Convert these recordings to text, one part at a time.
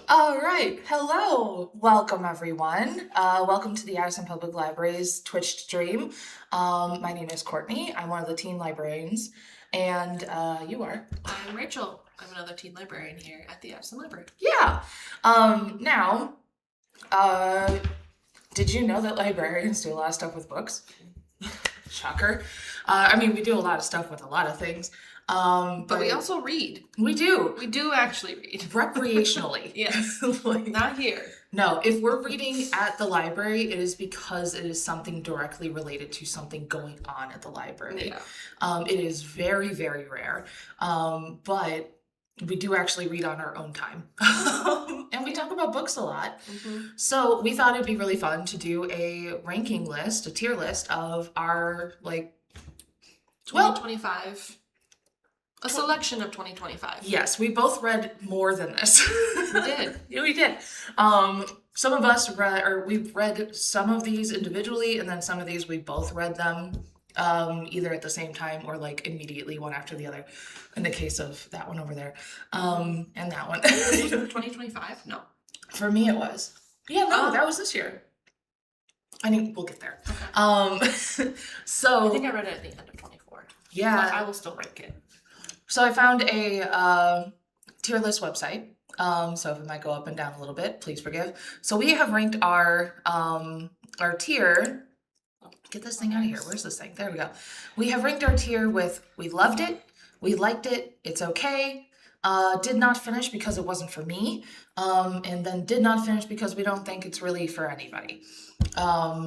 All right. Hello. Welcome, everyone. Welcome to the Addison Public Library's Twitch stream. My name is Courtney. I'm one of the teen librarians. And you are? I'm Rachel. I'm another teen librarian here at the Addison Library. Yeah. Now, did you know that librarians do a lot of stuff with books? Shocker. We do a lot of stuff with a lot of things. But we also read. We do. We do actually read. Recreationally. Yes. Not here. No, if we're reading at the library, it is because it is something directly related to something going on at the library. Yeah. It is very, very rare. But we do actually read on our own time. And we talk about books a lot. Mm-hmm. So we thought it'd be really fun to do a ranking list, a tier list of our 2025. A selection of 2025. Yes, we both read more than this. We did. Yeah, we did. Some of us we've read some of these individually, and then some of these we both read them either at the same time or immediately one after the other. In the case of that one over there, and that one. 2025? No. For me, it was. Yeah, no, that was this year. We'll get there. Okay. So I think I read it at the end of 24. Yeah. But I will still rank it. So I found a tier list website. So if it might go up and down a little bit, please forgive. So we have ranked our tier. Get this thing out of here. Where's this thing? There we go. We have ranked our tier with we loved it, we liked it, it's okay, did not finish because it wasn't for me, and then did not finish because we don't think it's really for anybody.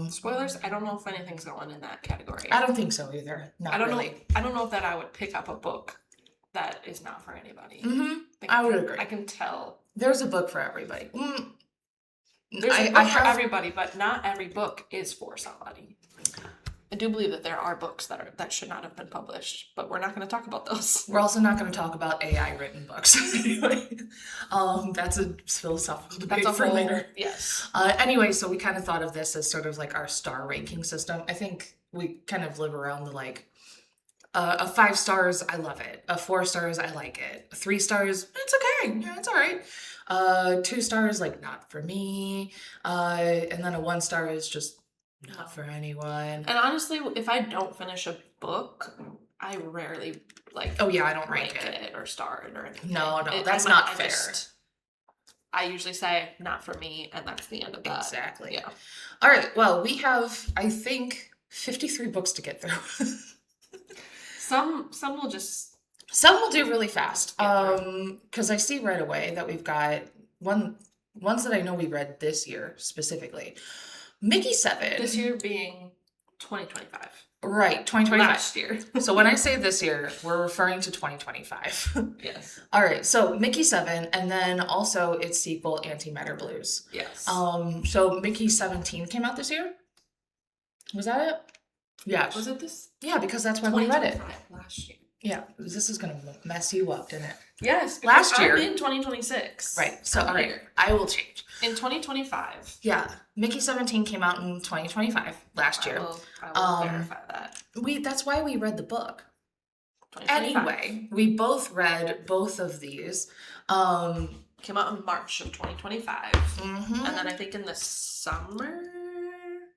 Spoilers, I don't know if anything's going in that category. I don't think so either. Not really. I don't know if that I would pick up a book that is not for anybody. Mm-hmm. I would agree. I can tell. There's a book for everybody. There's a book for everybody, but not every book is for somebody. I do believe that there are books that should not have been published, but we're not going to talk about those. We're also not going to talk about AI written books. Anyway, that's a philosophical debate for later. Yes. Anyway, so we kind of thought of this as sort of like our star ranking system. I think we kind of live around the a 5 stars, I love it. A 4 stars, I like it. 3 stars, it's okay. Yeah, it's all right. 2 stars, not for me. And then a 1 star is just not for anyone. And honestly, if I don't finish a book, I rarely I don't rank it or star it or anything. No, that's not fair. I usually say not for me, and that's the end of that. Exactly. Yeah. All right. Well, we have, I think, 53 books to get through. Some will do really fast. Because I see right away that we've got ones that I know we read this year specifically. Mickey 7. This year being 2025. Right, 2025. Last year. So when I say this year, we're referring to 2025. Yes. All right, so Mickey 7, and then also its sequel, Antimatter Blues. Yes. So Mickey 17 came out this year? Was that it? Yeah. Was it this? Yeah, because that's when we read it. Last year. Yeah, this is going to mess you up, didn't it? Yes. Last year. I'm in 2026. Right, so all right, I will change. In 2025. Yeah, Mickey 17 came out in 2025, last year. I will verify that. That's why we read the book. 2025. Anyway, we both read both of these. Came out in March of 2025. Mm-hmm. And then I think in the summer,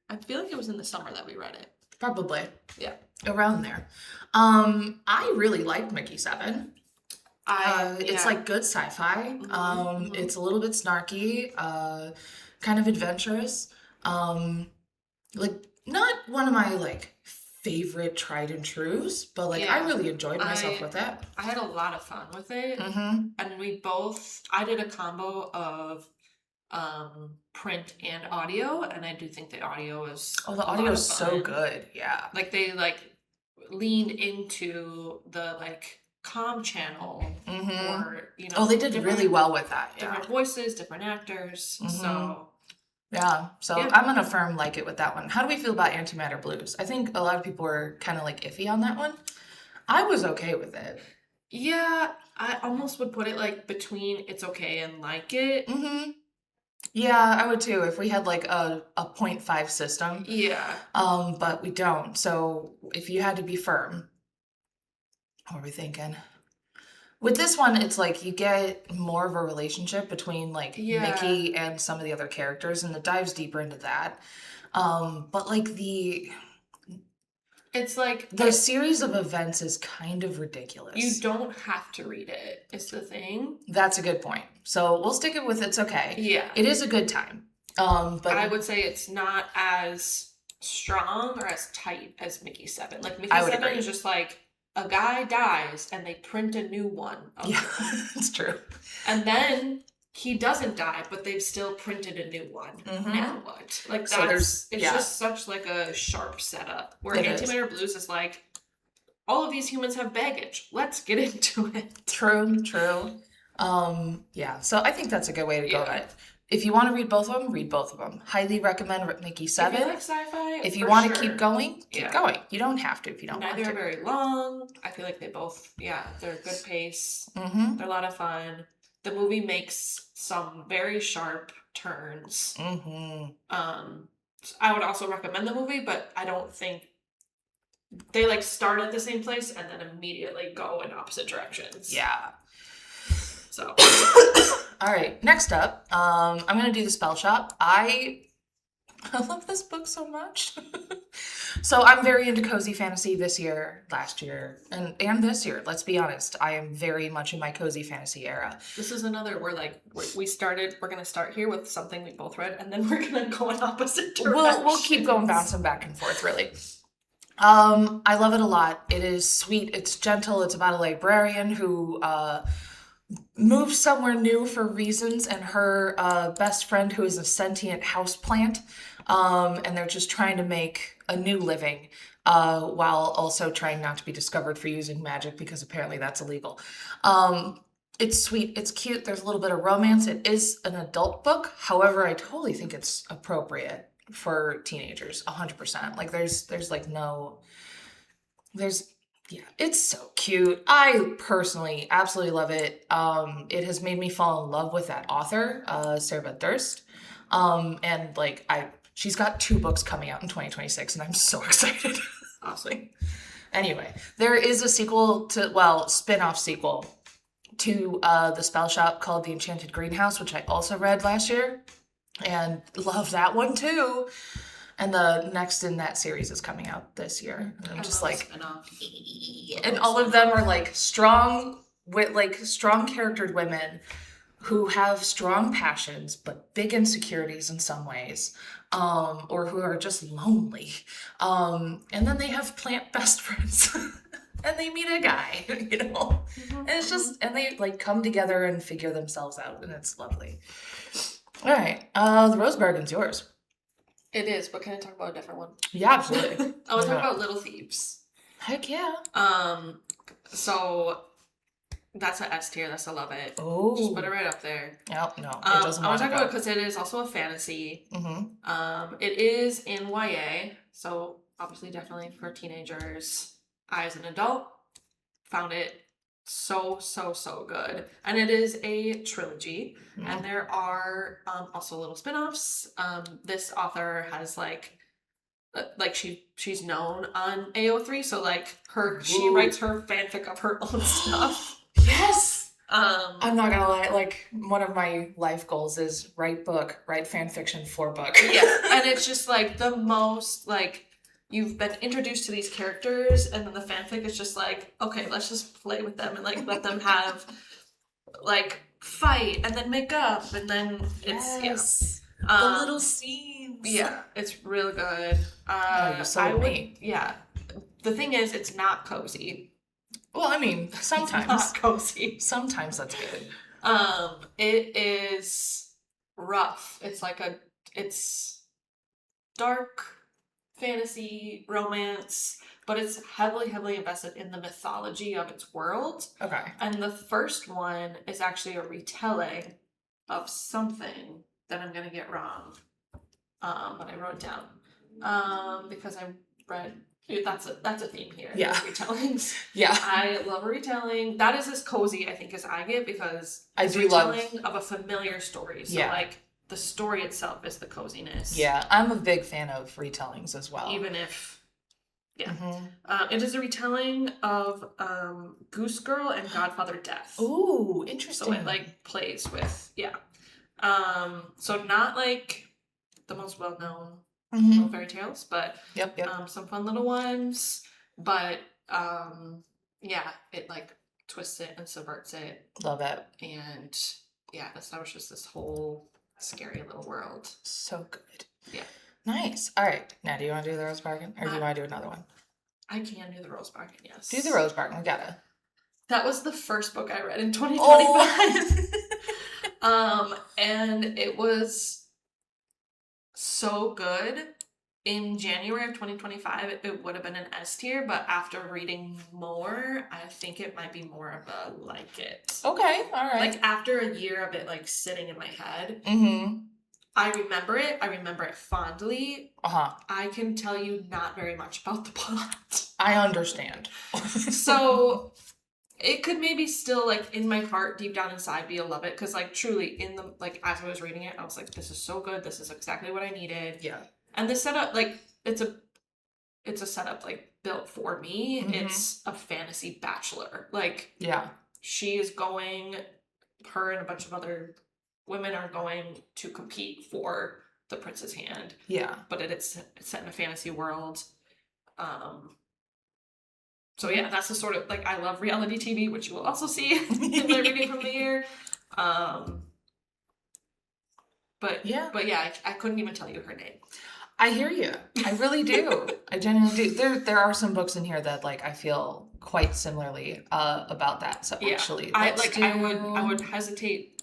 I feel like it was in the summer that we read it. Probably. Yeah. Around there. I really liked Mickey 7. It's good sci-fi. Mm-hmm. It's a little bit snarky, kind of adventurous. Not one of my favorite tried and trues, but I really enjoyed myself with that. I had a lot of fun with it. Mm-hmm. And I did a combo of print and audio, and I do think the audio is the audio is so good. Yeah. They leaned into the comm channel, mm-hmm. or they did really well with that. Yeah. Different voices, different actors. Mm-hmm. So yeah. I'm gonna firm like it with that one. How do we feel about Antimatter Blues? I think a lot of people were kind of iffy on that one. I was okay with it. Yeah, I almost would put it between it's okay and like it. Mm-hmm. Yeah, I would too if we had a 0.5 system. Yeah. But we don't. So if you had to be firm, what are we thinking? With this one, it's like you get more of a relationship between like Mickey and some of the other characters, and it dives deeper into that. But like it's like the series of events is kind of ridiculous. You don't have to read it, is the thing. That's a good point. So we'll stick it with it's okay. Yeah. It is a good time. But I would say it's not as strong or as tight as Mickey 7. Like Mickey 7 is just like a guy dies and they print a new one. Yeah, it's true. And then he doesn't die, but they've still printed a new one. Mm-hmm. Now what? Like it's just such like a sharp setup. Where Antimatter Blues is like, all of these humans have baggage. Let's get into it. True. Yeah. So I think that's a good way to go. Right? If you want to read both of them, read both of them. Highly recommend Mickey 7. If you like sci-fi, if you want to keep going, keep going. You don't have to if you don't want to. Neither are very long. I feel like they both, they're a good pace. Mm-hmm. They're a lot of fun. The movie makes some very sharp turns. Mm-hmm. I would also recommend the movie, but I don't think they like start at the same place and then immediately go in opposite directions. Yeah. So. All right, next up, I'm going to do The Spell Shop. I love this book so much. So I'm very into cozy fantasy this year, last year, and this year. Let's be honest. I am very much in my cozy fantasy era. This is another where like we're going to start here with something we both read, and then we're going to go in opposite directions. We'll keep going, bouncing back and forth, really. I love it a lot. It is sweet. It's gentle. It's about a librarian who moves somewhere new for reasons, and her best friend who is a sentient houseplant, and they're just trying to make a new living while also trying not to be discovered for using magic, because apparently that's illegal. It's sweet, it's cute, there's a little bit of romance. It is an adult book, however I totally think it's appropriate for teenagers, 100%. Like there's it's so cute. I personally absolutely love it. It has made me fall in love with that author, Sarah Beth Durst. And like she's got 2 books coming out in 2026, and I'm so excited. Awesome. Anyway, there is a spin-off sequel to The Spell Shop called The Enchanted Greenhouse, which I also read last year and love that one too. And the next in that series is coming out this year. And I'm just like, and all of them are like strong charactered women who have strong passions, but big insecurities in some ways, or who are just lonely. And then they have plant best friends and they meet a guy, and it's just, and they like come together and figure themselves out, and it's lovely. All right. The Rose Bargain's yours. It is, but can I talk about a different one? Yeah, absolutely. I want to talk about Little Thieves. Heck yeah. So that's an S tier. That's a love it. Oh. Just put it right up there. Yep, no, it doesn't. I want to talk about it because it is also a fantasy. Mm-hmm. It is in YA, so obviously definitely for teenagers. I, as an adult, found it so good, and it is a trilogy, and there are also little spin-offs. This author has like she's known on AO3, so like she writes her fanfic of her own stuff. Yes. I'm not gonna lie, like one of my life goals is write fan fiction for book. Yeah, and it's just like the most like, you've been introduced to these characters, and then the fanfic is just like, okay, let's just play with them and like let them have like fight and then make up, and then it's the little scenes. Yeah, it's really good. You sold me. Yeah. The thing is, it's not cozy. Well, I mean, sometimes. Not cozy. Sometimes that's good. It is rough. It's dark fantasy romance, but it's heavily invested in the mythology of its world. Okay. And the first one is actually a retelling of something that I'm gonna get wrong, but I wrote down because I read. That's a theme here. Yeah. Retellings. Yeah. I love a retelling. That is as cozy, I think, as I get, because I it's do retelling of a familiar story. So Yeah. like the story itself is the coziness. Yeah, I'm a big fan of retellings as well. Even if Yeah. Mm-hmm. It is a retelling of Goose Girl and Godfather Death. Ooh, interesting. So it like plays with so not like the most well known little fairy tales, but Yep. some fun little ones. But yeah, it like twists it and subverts it. Love it. And yeah, establishes this whole scary little world. So good. Yeah. Nice. All right. Now, do you want to do the Rose Bargain, or do you want to do another one? I can do the Rose Bargain, yes. Do the Rose Bargain. We gotta. That was the first book I read in 2025. And it was so good. In January of 2025, it would have been an S tier, but after reading more, I think it might be more of a like it. Okay, all right. Like after a year of it like sitting in my head, I remember it. I remember it fondly. I can tell you not very much about the plot. I understand. So it could maybe still like in my heart, deep down inside, be a love it, because like truly in the like as I was reading it, I was like, this is so good. This is exactly what I needed. Yeah. And the setup, like, it's a setup, like, built for me. It's a fantasy bachelor. Like, yeah. She is going, her and a bunch of other women are going to compete for the prince's hand. Yeah. But it's set in a fantasy world. So, yeah, that's the sort of, like, I love reality TV, which you will also see in my reading from the year. But yeah, I couldn't even tell you her name. I hear you. I really do. I genuinely do. There are some books in here that like I feel quite similarly about that. So actually, I would hesitate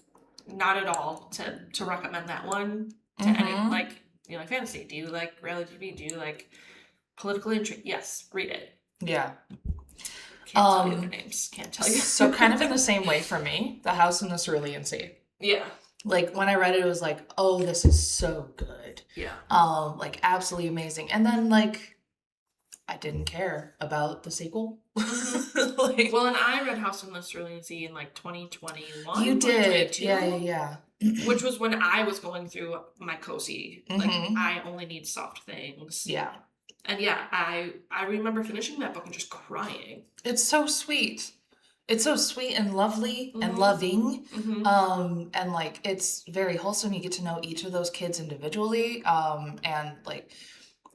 not at all to recommend that one to any like you like fantasy. Do you like reality TV? Do you like political intrigue? Yes, read it. Yeah. Can't tell you their names. Can't tell you. So kind of in the same way for me, The House in the Cerulean Sea. Yeah. Like when I read it, it was like, oh, this is so good. Yeah. Like absolutely amazing. And then like, I didn't care about the sequel. Like, well, and I read House in the Cerulean Sea in like 2021. You did. Yeah. Which was when I was going through my cozy. Like I only need soft things. Yeah. And yeah, I remember finishing that book and just crying. It's so sweet. It's so sweet and lovely and loving. And like, it's very wholesome. You get to know each of those kids individually. And like,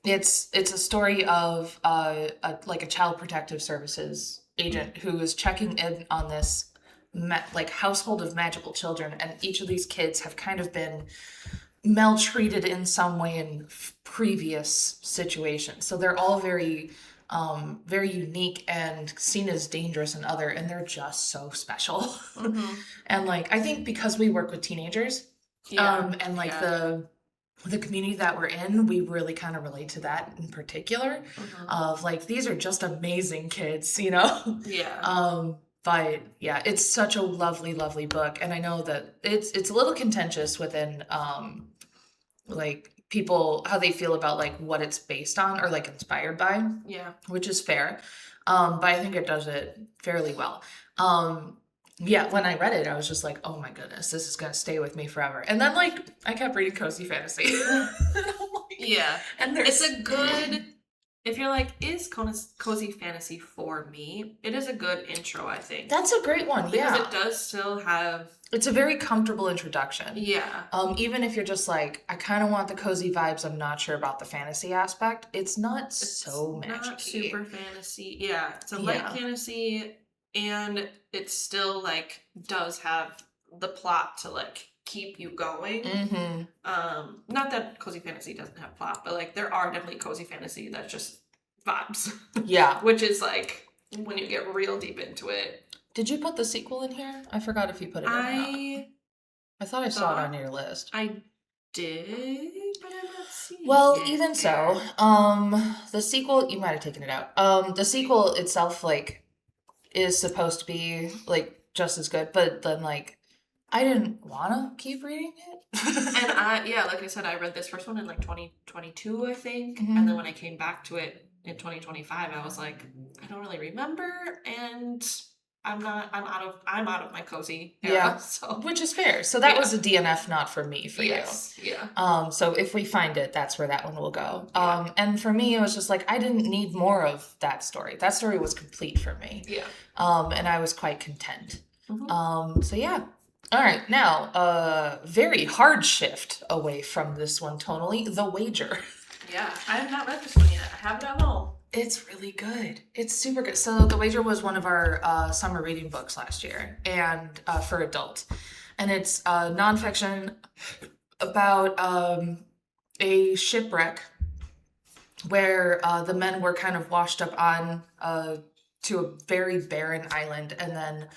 it's a story of a child protective services agent who is checking in on this like household of magical children. And each of these kids have kind of been maltreated in some way in previous situations. So they're all very unique and seen as dangerous and other, and they're just so special. And like, I think because we work with teenagers, and like the community that we're in, we really kind of relate to that in particular, of like, these are just amazing kids, you know? Yeah. But yeah, it's such a lovely, lovely book. And I know that it's a little contentious within, like, people, how they feel about like what it's based on or like inspired by. Yeah. Which is fair. But I think it does it fairly well. Yeah, when I read it, I was just like, oh my goodness, this is going to stay with me forever. And then like, I kept reading cozy fantasy. Yeah. And it's a good, if you're like, is cozy fantasy for me? It is a good intro, I think. That's a great one, because it does still have... It's a very comfortable introduction. Yeah. Even if you're just like, I kind of want the cozy vibes, I'm not sure about the fantasy aspect, it's not so magic-y. Not super fantasy. Yeah. It's a light fantasy, and it still, like, does have the plot to, like, keep you going. Not that cozy fantasy doesn't have plot, but like there are definitely cozy fantasy that's just vibes. Yeah. Which is like when you get real deep into it. Did you put the sequel in here? I forgot if you put it in or not. I thought I saw it on your list. I did, but I'm not seeing it. Well, even so, the sequel, you might have taken it out. The sequel itself, like, is supposed to be like just as good, but then like I didn't want to keep reading it. And like I said, I read this first one in like 2022, I think. And then when I came back to it in 2025, I was like, I don't really remember. And I'm out of my cozy era. Yeah. So Which is fair. So that Yeah. was a DNF not for me, for yes. Yeah. you. So if we find it, that's where that one will go. Yeah. And for me, it was just like, I didn't need more of that story. That story was complete for me. Yeah. And I was quite content. Mhm. So yeah. All right, now, very hard shift away from this one tonally, The Wager. Yeah. I have not read this one yet. I have it at home. It's really good. It's super good. So The Wager was one of our summer reading books last year, and for adults. And it's nonfiction about a shipwreck where the men were kind of washed up on to a very barren island, and then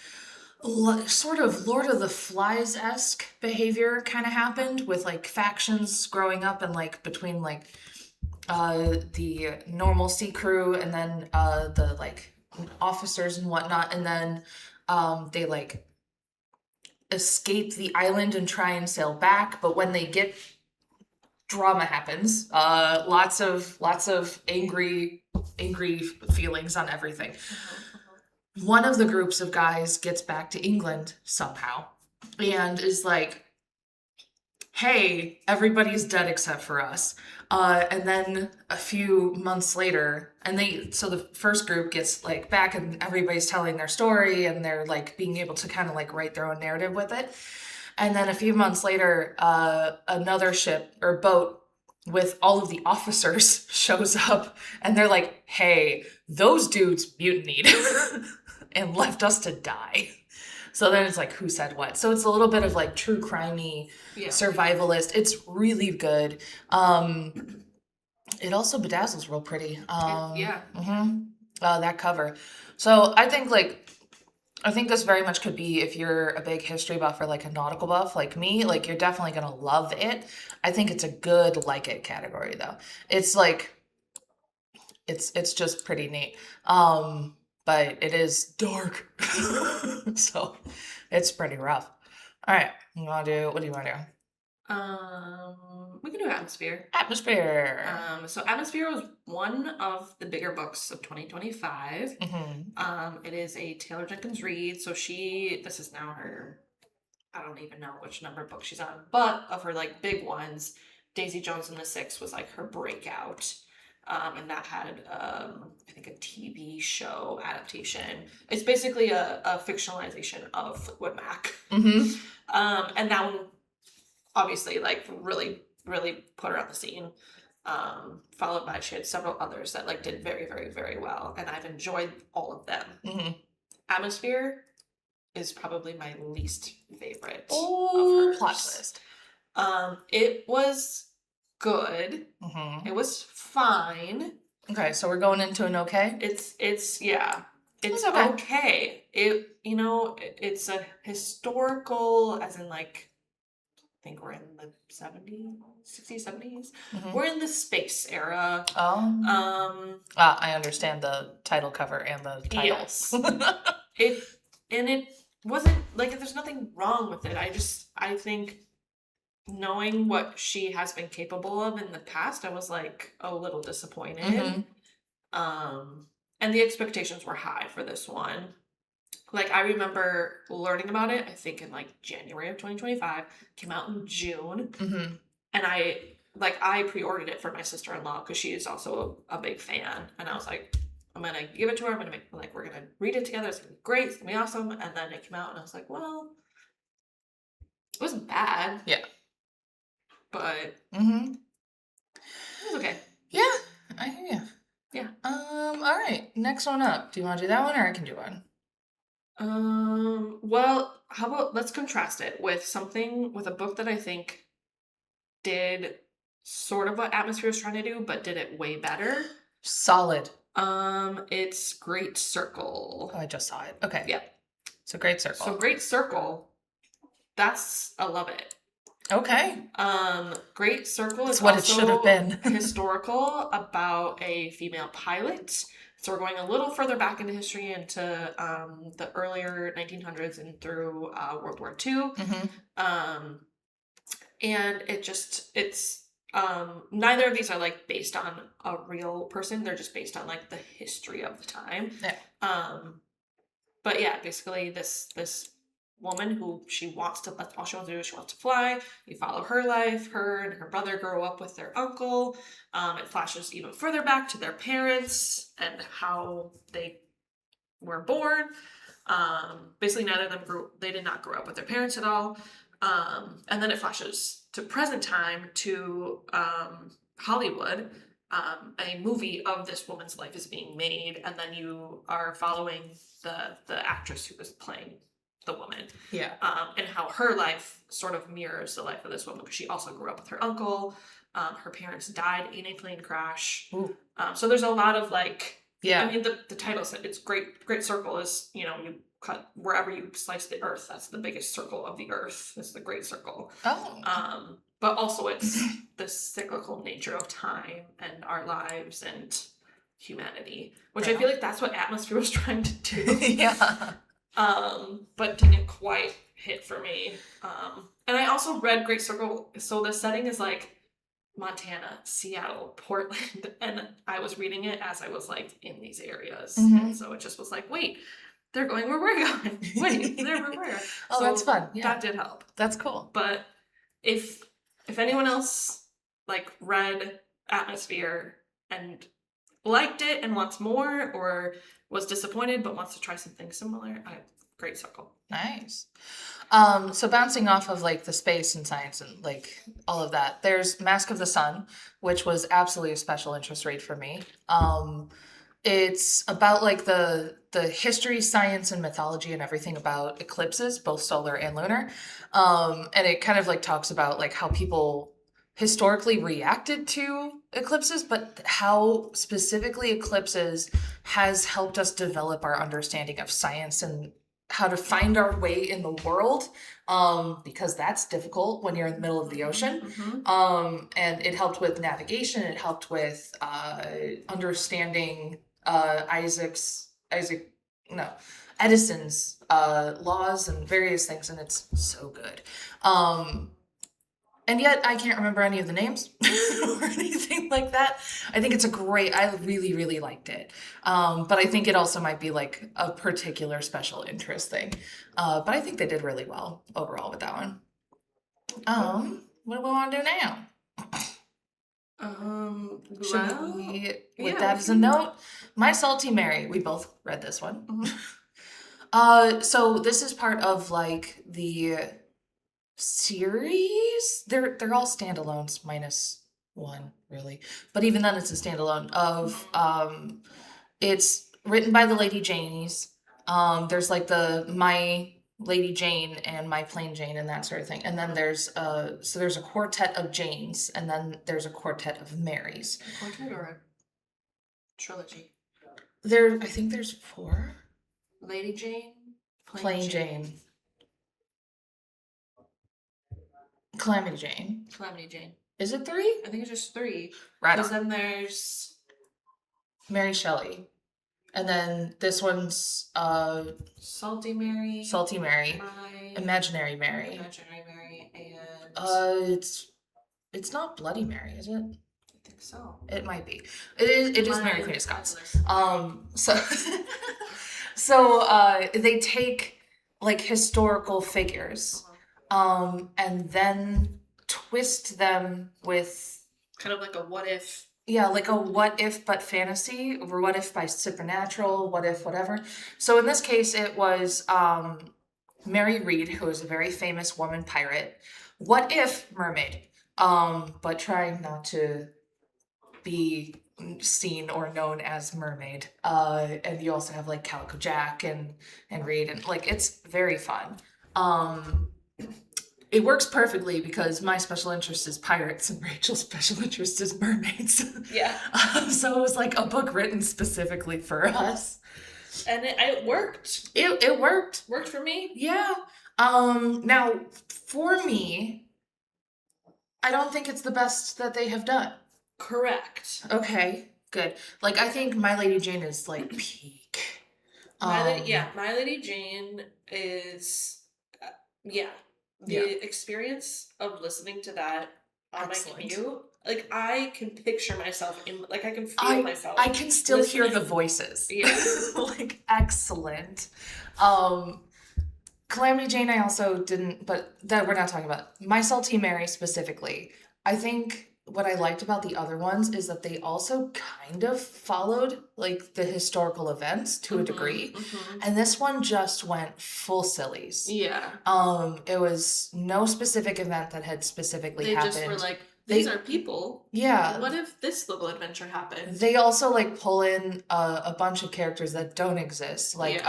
sort of Lord of the Flies-esque behavior kind of happened with like factions growing up and like between like the normal sea crew and then the like officers and whatnot, and then they like escape the island and try and sail back, but when they get, drama happens. Lots of angry feelings on everything. One of the groups of guys gets back to England somehow and is like, hey, everybody's dead except for us. And then a few months later, so the first group gets like back and everybody's telling their story and they're like being able to kind of like write their own narrative with it. And then a few months later, another ship or boat with all of the officers shows up and they're like, hey, those dudes mutinied and left us to die. So then it's like, who said what? So it's a little bit of like true crimey, survivalist. It's really good. It also bedazzles real pretty. That cover. So I think this very much could be, if you're a big history buff or like a nautical buff like me, like you're definitely gonna love it. I think it's a good like it category though. It's like it's just pretty neat. But it is dark. So it's pretty rough. All right, what do you want to do? We can do Atmosphere. Atmosphere. So Atmosphere was one of the bigger books of 2025. It is a Taylor Jenkins Reid. So this is now her, I don't even know which number book she's on, but of her like big ones, Daisy Jones and the Six was like her breakout. And that had, I think, a TV show adaptation. It's basically a fictionalization of Fleetwood Mac. And that one, obviously, like, really, really put her on the scene. Followed by, she had several others that, like, did very, very, very well. And I've enjoyed all of them. Atmosphere is probably my least favorite of hers. Plot twist. It was good. It was fine. Okay, so we're going into an okay? It's okay. It's a historical, as in like, I think we're in the 70s, 60s, 70s. We're in the space era. I understand the title cover and the title. Yes. It wasn't like, there's nothing wrong with it. I think knowing what she has been capable of in the past, I was like a little disappointed. And the expectations were high for this one. Like, I remember learning about it, I think in like January of 2025, came out in June. And I pre-ordered it for my sister-in-law because she is also a big fan. And I was like, I'm going to give it to her. We're going to read it together. It's going to be great. It's going to be awesome. And then it came out and I was like, well, it wasn't bad. Yeah. But it was okay. Yeah, I hear you. Yeah. All right. Next one up. Do you want to do that one or I can do one? Well, how about let's contrast it with a book that I think did sort of what Atmosphere was trying to do, but did it way better. Solid. It's Great Circle. Oh, I just saw it. Okay. Yeah. So Great Circle. I love it. Okay. Great Circle is what it should have been. Historical about a female pilot. So we're going a little further back into history, into the earlier 1900s and through World War II. And it's neither of these are like based on a real person. They're just based on like the history of the time. Yeah. But yeah, basically this woman who that's all she wants to do is she wants to fly. You follow her life. Her and her brother grow up with their uncle. It flashes even further back to their parents and how they were born. Basically, neither of them they did not grow up with their parents at all. And then it flashes to present time to Hollywood. A movie of this woman's life is being made, and then you are following the actress who was playing the woman. Yeah. And how her life sort of mirrors the life of this woman, because she also grew up with her uncle. Her parents died in a plane crash. So there's a lot of like, yeah. I mean, the title said it's Great Circle is, you cut wherever you slice the earth, that's the biggest circle of the earth. It's the Great Circle. Oh. But also it's the cyclical nature of time and our lives and humanity, which I feel like that's what Atmosphere was trying to do. Yeah. But didn't quite hit for me. And I also read Great Circle, so the setting is like Montana, Seattle, Portland, and I was reading it as I was like in these areas, and so it just was like, wait, they're going where we're going. Wait, they're where we're. Oh, so that's fun. Yeah. That did help. That's cool. But if anyone else like read Atmosphere and liked it and wants more, or was disappointed but wants to try something similar, Great Circle. Nice. So bouncing off of like the space and science and like all of that, there's Mask of the Sun, which was absolutely a special interest read for me. It's about like the history, science, and mythology and everything about eclipses, both solar and lunar. And it kind of like talks about like how people historically reacted to eclipses, but how specifically eclipses has helped us develop our understanding of science and how to find our way in the world, because that's difficult when you're in the middle of the ocean. And it helped with navigation. It helped with understanding Addison's laws and various things, and it's so good. And yet I can't remember any of the names or anything like that. I think I really, really liked it. But I think it also might be like a particular special interest thing. But I think they did really well overall with that one. What do we want to do now? Should we, with that as a note, My Salty Mary, we both read this one. So this is part of like the series. They're all standalones minus one, really, but even then it's a standalone of it's written by the Lady Janes. There's like the My Lady Jane and My Plain Jane and that sort of thing, and then there's a quartet of Janes, and then there's a quartet of Marys. A quartet or a trilogy? I think there's 4. Lady Jane, Plain Jane, Calamity Jane. Calamity Jane. Is it 3? I think it's just 3. Right. Because then there's Mary Shelley, and then this one's Salty Mary, Imaginary Mary, and it's not Bloody Mary, is it? I think so. It might be. It is Mary Queen of Scots. So they take like historical figures, and then twist them with kind of like a what if. Yeah, like a what if but fantasy, or what if by supernatural, what if whatever. So in this case, it was Mary Read, who is a very famous woman pirate. What if mermaid, but trying not to be seen or known as mermaid. And you also have like Calico Jack and Read, and like it's very fun. It works perfectly because my special interest is pirates and Rachel's special interest is mermaids. Yeah. So it was like a book written specifically for us. And it worked. It worked. Worked for me. Yeah. Now, for me, I don't think it's the best that they have done. Correct. Okay, good. Like, I think My Lady Jane is like peak. My Lady Jane is, the experience of listening to that on my Excellent. commute. Like, I can picture myself in, like, I can feel myself. I can still hear the listening. voices. Yeah. Like, excellent. Calamity Jane, I also didn't, but that we're not talking about. My Salty Mary specifically. I think what I liked about the other ones is that they also kind of followed like the historical events to a degree. And this one just went full sillies. Yeah. It was no specific event that had specifically happened. They just were like, these are people. Yeah. What if this little adventure happened? They also like pull in a bunch of characters that don't exist, like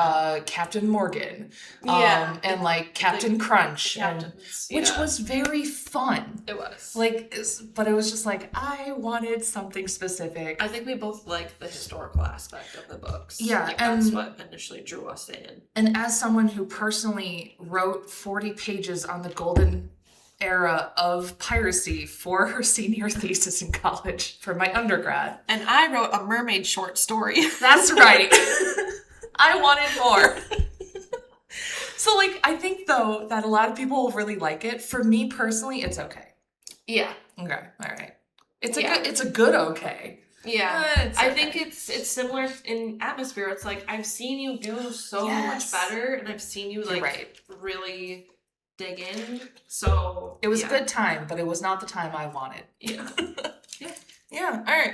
Captain Morgan, and like Captain Crunch, which was very fun. It was. Like, but it was just like I wanted something specific. I think we both liked the historical aspect of the books. Yeah, like, and that's what initially drew us in. And as someone who personally wrote 40 pages on the golden era of piracy for her senior thesis in college for my undergrad. And I wrote a mermaid short story. That's right. I wanted more. So, like, I think, though, that a lot of people will really like it. For me, personally, it's okay. Yeah. Okay. All right. It's a good okay. Yeah. I think it's similar in atmosphere. It's like, I've seen you do so much better, and I've seen you, like, really dig in. So, it was a good time, but it was not the time I wanted. Yeah. Yeah.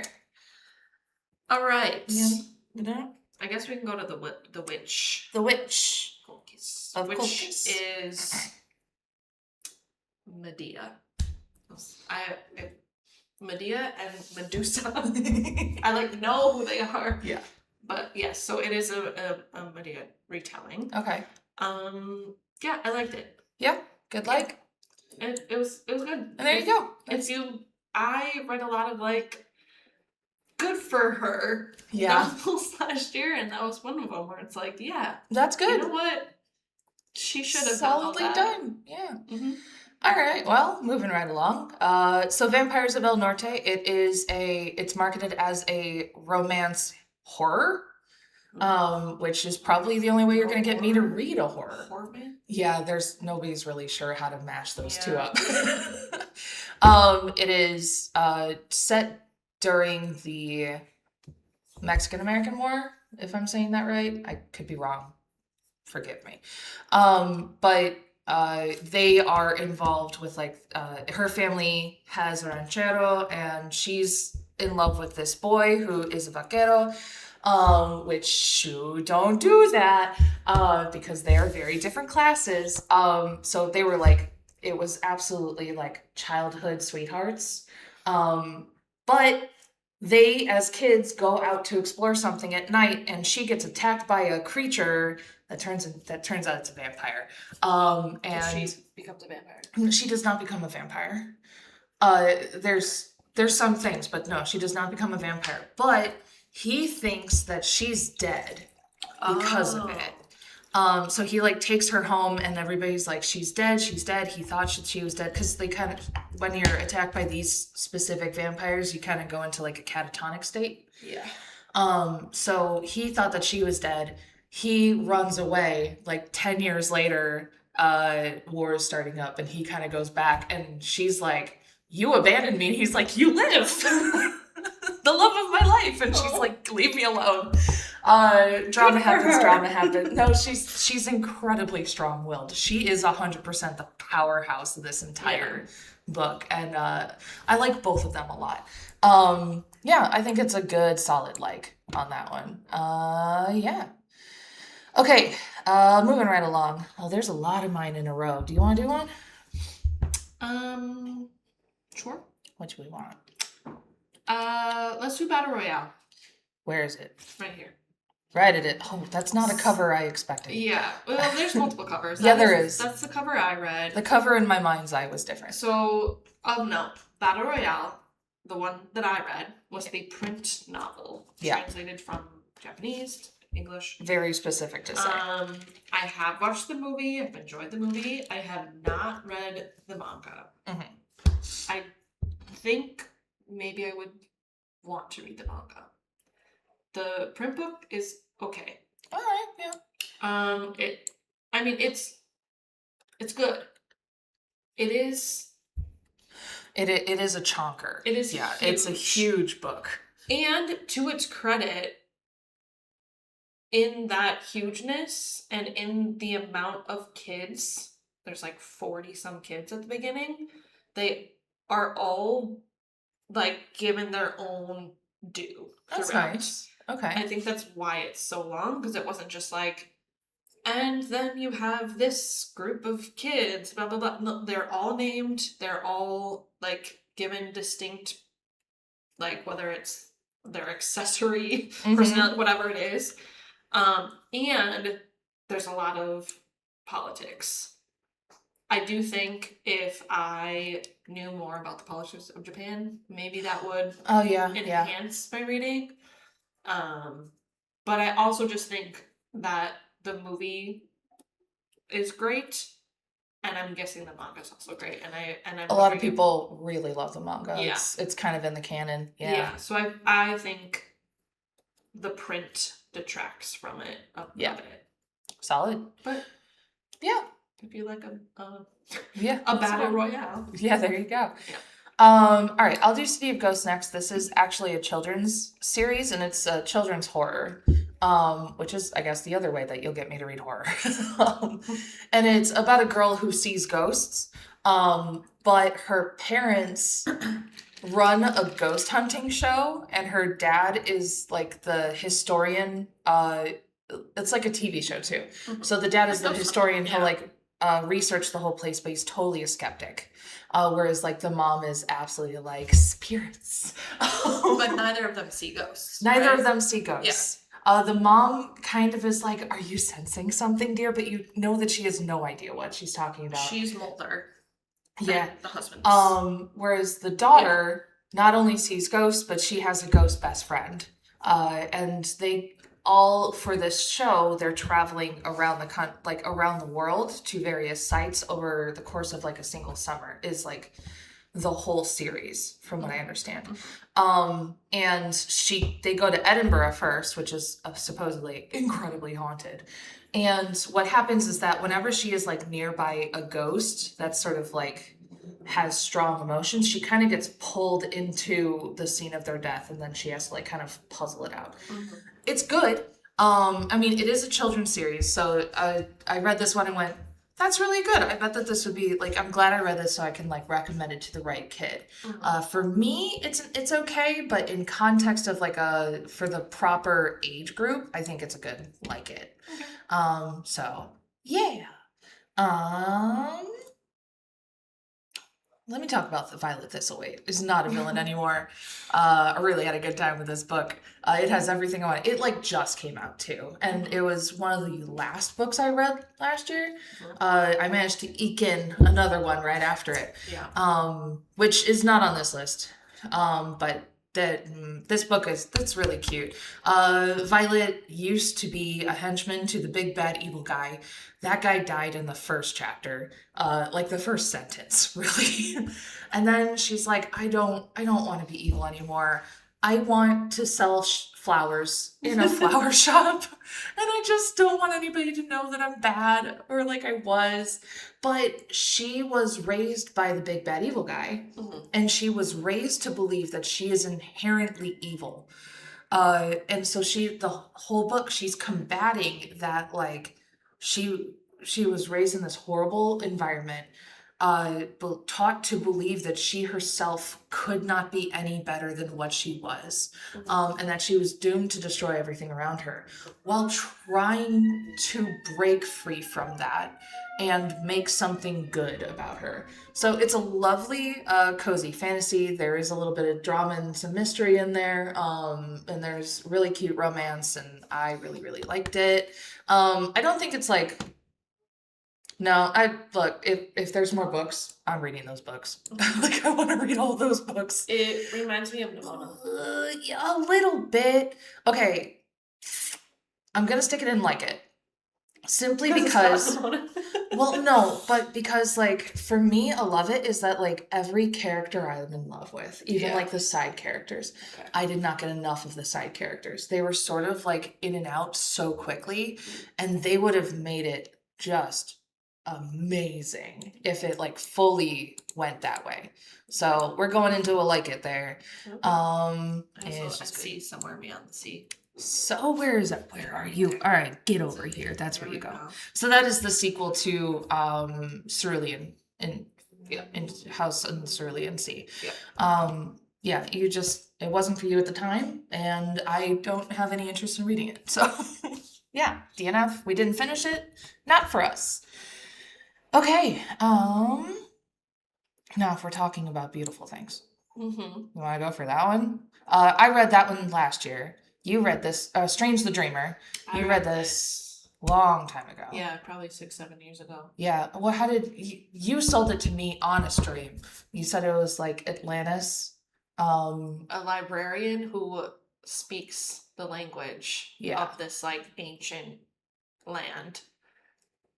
All right. Yeah. I guess we can go to the witch. The witch. Which is Medea. Medea and Medusa. I like know who they are. Yeah. But yes, so it is a Medea retelling. Okay. Yeah, I liked it. Yeah. Good like. And it was good. And there you go. I read a lot of like good for her novels last year, and that was one of them where it's like, yeah, that's good. You know what? She should have solidly done. Yeah. Mm-hmm. All right. Well, moving right along. So Vampires of El Norte. It's marketed as a romance horror, which is probably the only way you're going to get me to read a horror. Horror man? Yeah. Nobody's really sure how to mash those two up. It is set during the Mexican-American War, if I'm saying that right. I could be wrong. Forgive me. But they are involved with her family has a ranchero, and she's in love with this boy who is a vaquero, which you don't do that because they are very different classes. So they were like, it was absolutely like childhood sweethearts. But they, as kids, go out to explore something at night, and she gets attacked by a creature that turns out it's a vampire. And she becomes a vampire. She does not become a vampire. There's some things, but no, she does not become a vampire. But he thinks that she's dead because of it. So he like takes her home, and everybody's like, she's dead. He thought she was dead because they kind of, when you're attacked by these specific vampires, you kind of go into like a catatonic state. Yeah. So he thought that she was dead. He runs away. Like 10 years later, war is starting up, and he kind of goes back, and she's like, you abandoned me. And he's like, you live. The love of my life. And she's like, leave me alone. Drama happens. No, she's incredibly strong-willed. She is 100% the powerhouse of this entire book. And I like both of them a lot. I think it's a good solid like on that one. Yeah. Okay, moving right along. Oh, there's a lot of mine in a row. Do you want to do one? Sure. What do we want? Let's do Battle Royale. Where is it? Right here. Right at it. Oh, that's not a cover I expected. Yeah. Well, there's multiple covers. There is. That's the cover I read. The cover in my mind's eye was different. So, no. Battle Royale, the one that I read, was the print novel. Translated from Japanese, English. Very specific to say. I have watched the movie. I've enjoyed the movie. I have not read the manga. Mm-hmm. I think maybe I would want to read the manga. The print book is okay. All right, yeah. It's good. It is. It is a chonker. It is it's a huge. huge book. And to its credit, in that hugeness and in the amount of kids, there's like 40 some kids at the beginning, they are all like given their own due That's throughout. nice. Okay. I think that's why it's so long, because it wasn't just like, and then you have this group of kids, blah blah blah. No, they're all named, they're all like given distinct, like whether it's their accessory personality, whatever it is. And there's a lot of politics. I do think if I knew more about the politics of Japan, maybe that would enhance my reading. But I also just think that the movie is great, and I'm guessing the manga is also great. And a lot of people really love the manga. Yeah. It's kind of in the canon. Yeah. So I think the print detracts from it a bit. Solid. But yeah, if you like a a battle royale. Yeah, there you go. Yeah. All right, I'll do City of Ghosts next. This is actually a children's series, and it's a children's horror, which is, I guess, the other way that you'll get me to read horror. And it's about a girl who sees ghosts, but her parents run a ghost hunting show, and her dad is like the historian. It's like a TV show too. Mm-hmm. So the dad is the historian. He'll like research the whole place, but he's totally a skeptic. Whereas like the mom is absolutely like spirits. But neither of them see ghosts. Neither of them see ghosts. Yeah. The mom kind of is like, "Are you sensing something, dear?" But you know that she has no idea what she's talking about. She's Mulder. Yeah. The husband. Whereas the daughter not only sees ghosts, but she has a ghost best friend. And they all, for this show, they're traveling around around the world to various sites over the course of like a single summer is like the whole series, from what I understand. And they go to Edinburgh first, which is supposedly incredibly haunted. And what happens is that whenever she is like nearby a ghost that's sort of like has strong emotions, she kind of gets pulled into the scene of their death, and then she has to like kind of puzzle it out. Mm-hmm. It's good. I mean, it is a children's series, so I read this one and went, that's really good. I bet that this would be like, I'm glad I read this so I can like recommend it to the right kid. Mm-hmm. For me, it's okay, but in context of like for the proper age group, I think it's a good like it. Okay. So yeah. Let me talk about the Violet Thistleway. It's not a villain anymore. I really had a good time with this book. It has everything I want. It like just came out too, and it was one of the last books I read last year. I managed to eke in another one right after it, which is not on this list. But this book that's really cute. Violet used to be a henchman to the big bad evil guy. That guy died in the first chapter, like the first sentence, really. And then she's like, I don't want to be evil anymore. I want to sell flowers in a flower shop, and I just don't want anybody to know that I'm bad or like I was. But she was raised by the big bad evil guy, and she was raised to believe that she is inherently evil. And so the whole book, she's combating that, like, she was raised in this horrible environment, but taught to believe that she herself could not be any better than what she was, and that she was doomed to destroy everything around her, while trying to break free from that and make something good about her. So it's a lovely, cozy fantasy. There is a little bit of drama and some mystery in there, and there's really cute romance, and I really, really liked it. I don't think it's like... No, if there's more books, I'm reading those books. Like, I want to read all those books. It reminds me of Nimona. Yeah, a little bit. Okay, I'm going to stick it in like it. Simply because... Well, no, but because, like, for me, a love it is that, like, every character I'm in love with, even, like, the side characters, I did not get enough of the side characters. They were sort of, like, in and out so quickly, and they would have made it just amazing if it like fully went that way. So we're going into a like it there. And it's Also, I just good. see somewhere beyond the sea. So where is it? Where are you? All right, get over here. That's where you go. So that is the sequel to Cerulean in House in Cerulean Sea. Yeah. It wasn't for you at the time, and I don't have any interest in reading it. So yeah, DNF. We didn't finish it. Not for us. Okay. Now if we're talking about beautiful things, you want to go for that one? I read that one last year. You read this, Strange the Dreamer. You read this long time ago. Yeah, probably 6-7 years ago. Yeah. Well, how did you sold it to me on a stream? You said it was like Atlantis. A librarian who speaks the language of this like ancient land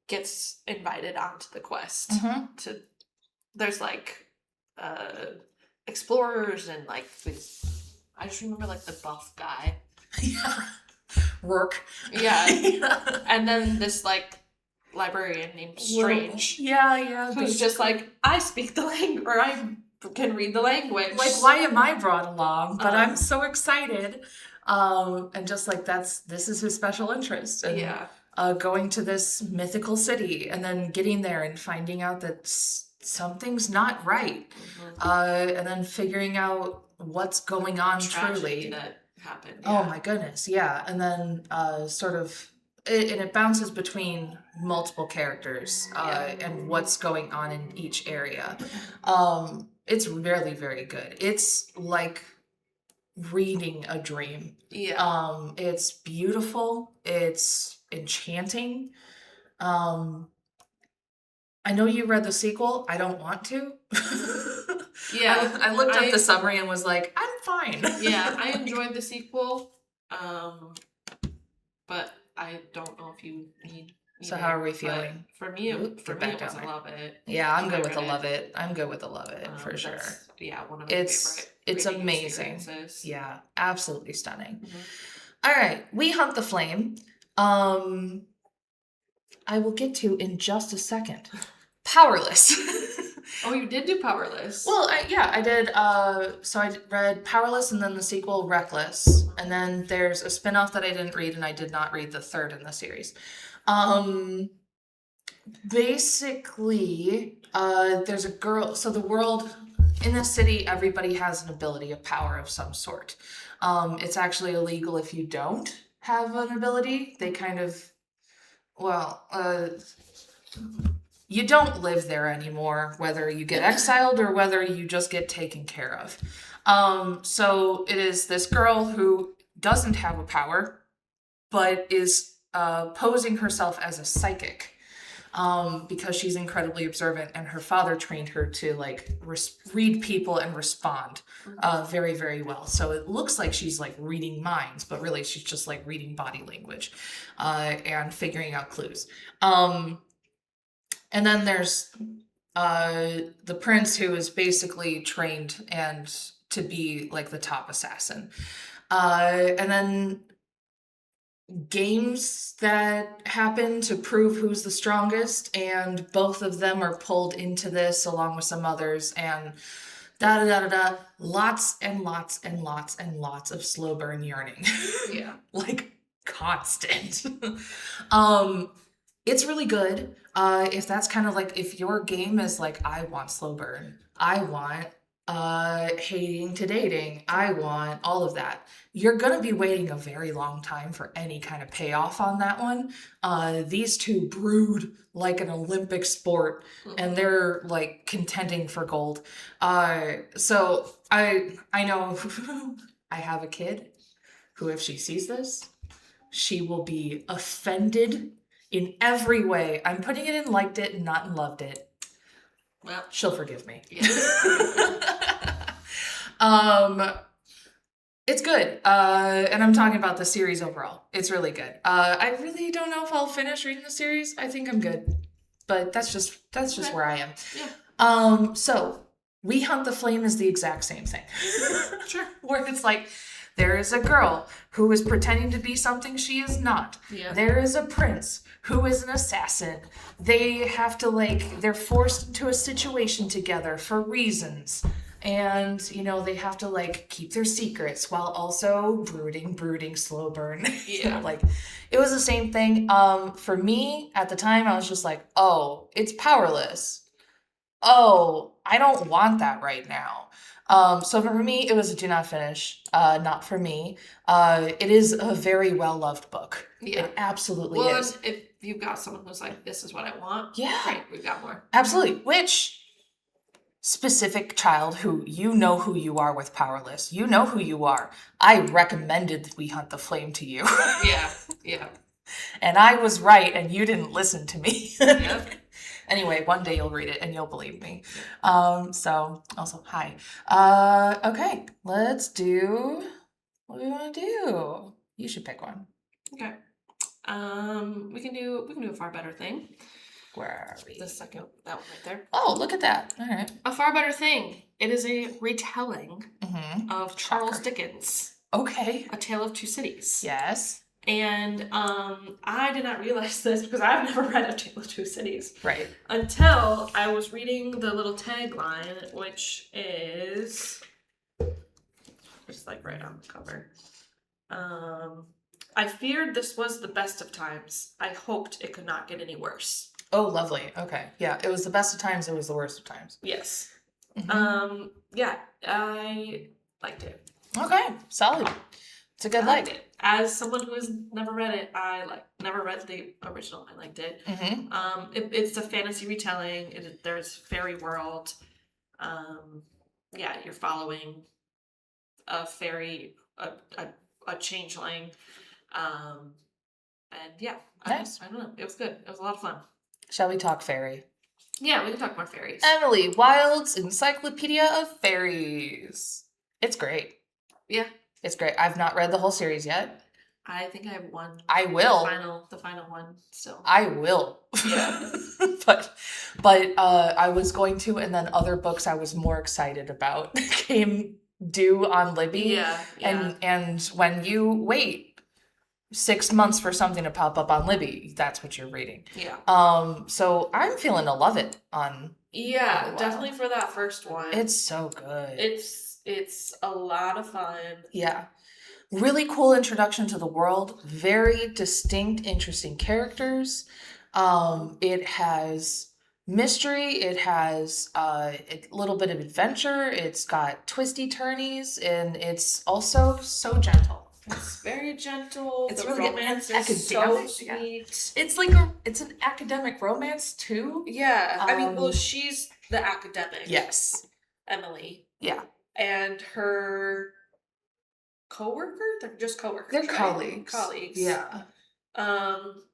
gets invited onto the quest to. There's like explorers and like these. I just remember like the buff guy. Yeah. Rourke. Yeah. And then this like librarian named Strange. Yeah. Who's just like, I speak the language, or I can read the language. Like, why am I brought along? But I'm so excited. And just like this is his special interest. And going to this mythical city and then getting there and finding out that something's not right. And then figuring out what's going on truly. That happened. Oh my goodness, yeah. And then it bounces between multiple characters and what's going on in each area. It's really, very good. It's like reading a dream. Yeah. It's beautiful. It's enchanting. I know you read the sequel. I don't want to. Yeah. I looked up the summary and was like, I'm fine. Yeah, I enjoyed the sequel. But I don't know if you need. So how are we feeling? For me, it was a love it. Yeah, I'm good with a love it. I'm good with a love it for sure. Yeah, one of my favorite. It's amazing. Yeah, absolutely stunning. All right, We Hunt the Flame. I will get to in just a second. Powerless. Oh, you did do Powerless. Well, I did. So I read Powerless and then the sequel Reckless. And then there's a spinoff that I didn't read, and I did not read the third in the series. Basically, there's a girl. So the world, in this city, everybody has an ability, a power of some sort. It's actually illegal if you don't have an ability. They kind of, you don't live there anymore, whether you get exiled or whether you just get taken care of. So it is this girl who doesn't have a power, but is posing herself as a psychic because she's incredibly observant, and her father trained her to like read people and respond very, very well. So it looks like she's like reading minds, but really she's just like reading body language and figuring out clues. And then there's the prince, who is basically trained and to be like the top assassin. And then games that happen to prove who's the strongest, and both of them are pulled into this along with some others, and lots and lots and lots and lots of slow burn yearning. Yeah. Like constant. It's really good. If that's kind of like, if your game is like, I want slow burn, I want hating to dating, I want all of that, you're gonna be waiting a very long time for any kind of payoff on that one. These two brood like an Olympic sport, and they're like contending for gold. So I know I have a kid who, if she sees this, she will be offended in every way. I'm putting it in liked it and not in loved it. Well, she'll forgive me. Yeah. It's good. And I'm talking about the series overall. It's really good. I really don't know if I'll finish reading the series. I think I'm good. But that's just okay. Where I am. Yeah. So We Hunt the Flame is the exact same thing. Sure. Where it's like, There is a girl who is pretending to be something she is not. Yeah. There is a prince who is an assassin. They have to they're forced into a situation together for reasons. And, they have to keep their secrets while also brooding, slow burn. Yeah. It was the same thing. For me at the time, I was just like, oh, it's powerless. Oh, I don't want that right now. So for me, it was a do not finish. Not for me. It is a very well-loved book. Yeah. It absolutely well, is. If you've got someone who's like, this is what I want, yeah, great, we've got more. Absolutely. Which specific child who who you are with Powerless, you know who you are. I recommended We Hunt the Flame to you. Yeah. And I was right, and you didn't listen to me. Yep. Anyway, one day you'll read it and you'll believe me. So also hi. Okay, let's do what we want to do. You should pick one. Okay. We can do a Far Better Thing. Where are we? The second, that one right there. Oh, look at that. All right. A Far Better Thing. It is a retelling of Charles Shocker. Dickens' Okay. A Tale of Two Cities. Yes. And I did not realize this because I've never read A Tale of Two Cities. Right. Until I was reading the little tagline, which is just right on the cover. I feared this was the best of times. I hoped it could not get any worse. Oh, lovely. Okay. Yeah, it was the best of times. It was the worst of times. Yes. Mm-hmm. Yeah, I liked it. Okay, solid. It's a good liked it. As someone who has never read it, never read the original. I liked it. Mm-hmm. It's a fantasy retelling. There's fairy world. You're following a fairy, a changeling. Nice. I don't know. It was good. It was a lot of fun. Shall we talk fairy? Yeah, we can talk more fairies. Emily Wilde's Encyclopedia of Fairies. It's great. Yeah. It's great. I've not read the whole series yet. I think I have one. I will. The final one still. I will. Yeah. but I was going to, and then other books I was more excited about came due on Libby. Yeah. And when you wait 6 months for something to pop up on Libby, that's what you're reading. Yeah. So I'm feeling to love it on. Yeah, definitely for that first one. It's so good. It's a lot of fun. Yeah. Really cool introduction to the world. Very distinct, interesting characters. It has mystery. It has a little bit of adventure. It's got twisty turnies, and it's also so gentle. It's very gentle. It's the really romance academic, is so sweet. Yeah. It's an academic romance too. Yeah. I mean, she's the academic. Yes. Emily. Yeah. And her coworker? They're just coworkers. They're right? colleagues. Yeah.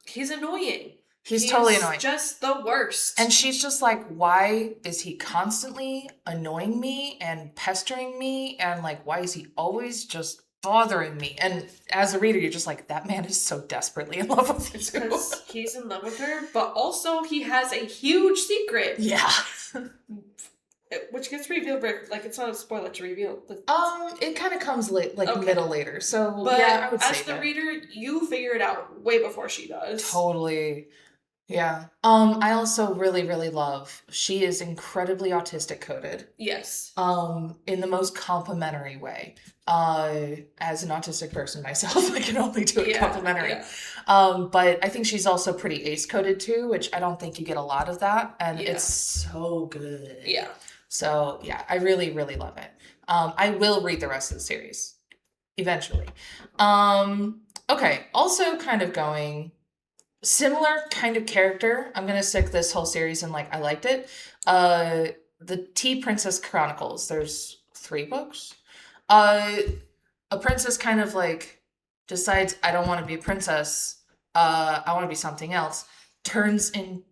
He's annoying. He's totally annoying. Just the worst. And she's just like, why is he constantly annoying me and pestering me? And why is he always just bothering me? And as a reader, you're just like, that man is so desperately in love with you too. Because he's in love with her, but also he has a huge secret. Yeah. Which gets revealed, it's not a spoiler to reveal. It kind of comes middle later. So but yeah, I would say as the reader, you figure it out way before she does. Totally. Yeah. I also really, really love, she is incredibly autistic coded. Yes. In the most complimentary way. As an autistic person myself, I can only do it complimentary. Yeah. But I think she's also pretty ace coded too, which I don't think you get a lot of that. And it's so good. Yeah. So yeah, I really, really love it. I will read the rest of the series eventually. Okay. Also kind of going similar kind of character. I'm going to stick this whole series in I liked it. The Tea Princess Chronicles. There's 3 books. A princess kind of decides, I don't want to be a princess. I want to be something else. Turns in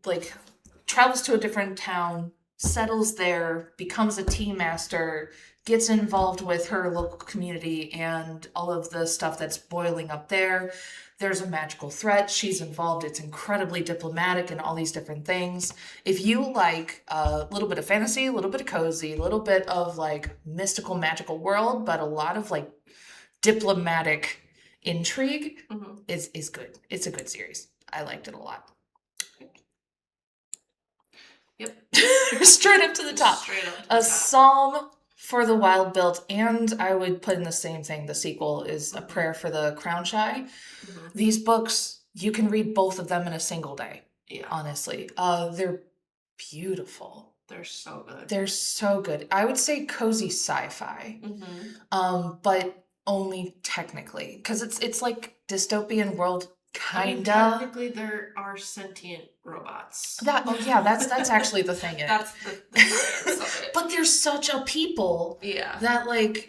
travels to a different town, settles there, becomes a tea master, gets involved with her local community and all of the stuff that's boiling up there. There's a magical threat. She's involved. It's incredibly diplomatic and all these different things. If you like a little bit of fantasy, a little bit of cozy, a little bit of mystical, magical world, but a lot of diplomatic intrigue Mm-hmm. is good. It's a good series. I liked it a lot. Yep. Straight up to the top. Straight up to the A top. psalm for the wild built, and I would put in the same thing. The sequel is A Prayer for the Crown Shy. Mm-hmm. These books, you can read both of them in a single day. Yeah. Honestly, they're beautiful. They're so good. They're so good. I would say cozy sci-fi, Mm-hmm. but only technically, because it's like dystopian world, I mean, kinda. technically, there are sentient robots. That's actually the thing. That's the science of it. But there's such a people. Yeah. That like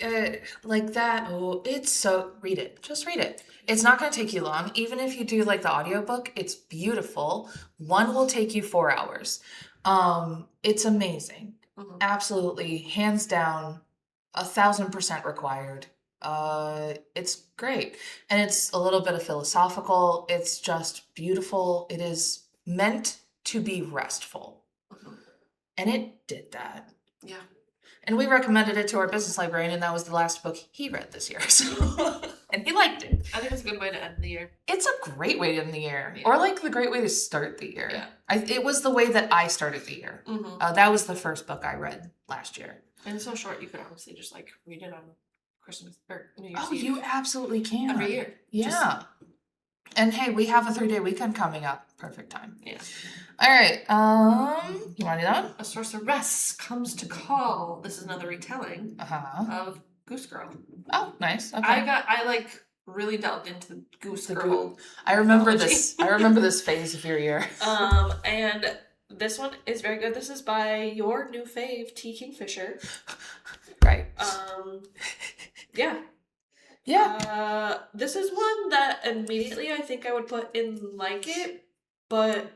that. Oh, it's so. Read it. Just read it. It's not going to take you long. Even if you do like the audiobook, it's beautiful. One will take you 4 hours. It's amazing. Mm-hmm. Absolutely, hands down, 1,000% required. It's great. And it's a little bit of philosophical. It's just beautiful. It is meant to be restful. Mm-hmm. And it did that. Yeah. And we recommended it to our business librarian, and that was the last book he read this year. So, and he liked it. I think it's a good way to end the year. It's a great way to end the year. Yeah. Or like the great way to start the year. Yeah. It was the way that I started the year. Mm-hmm. That was the first book I read last year. And it's so short, you could honestly just like read it on Christmas or New Year's Oh, Eve. you absolutely can. Every year. Yeah. And hey, we have a 3-day weekend coming up. Perfect time. Yeah. All right. You want to do that one? A sorceress comes to call. This is another retelling Uh-huh. of Goose Girl. Oh, nice. Okay. I like really delved into Goose Girl. I remember mythology. this. I remember this phase of your year. And this one is very good. This is by your new fave, T. Kingfisher. Right. Yeah. Yeah. This is one that immediately I think I would put in like it, but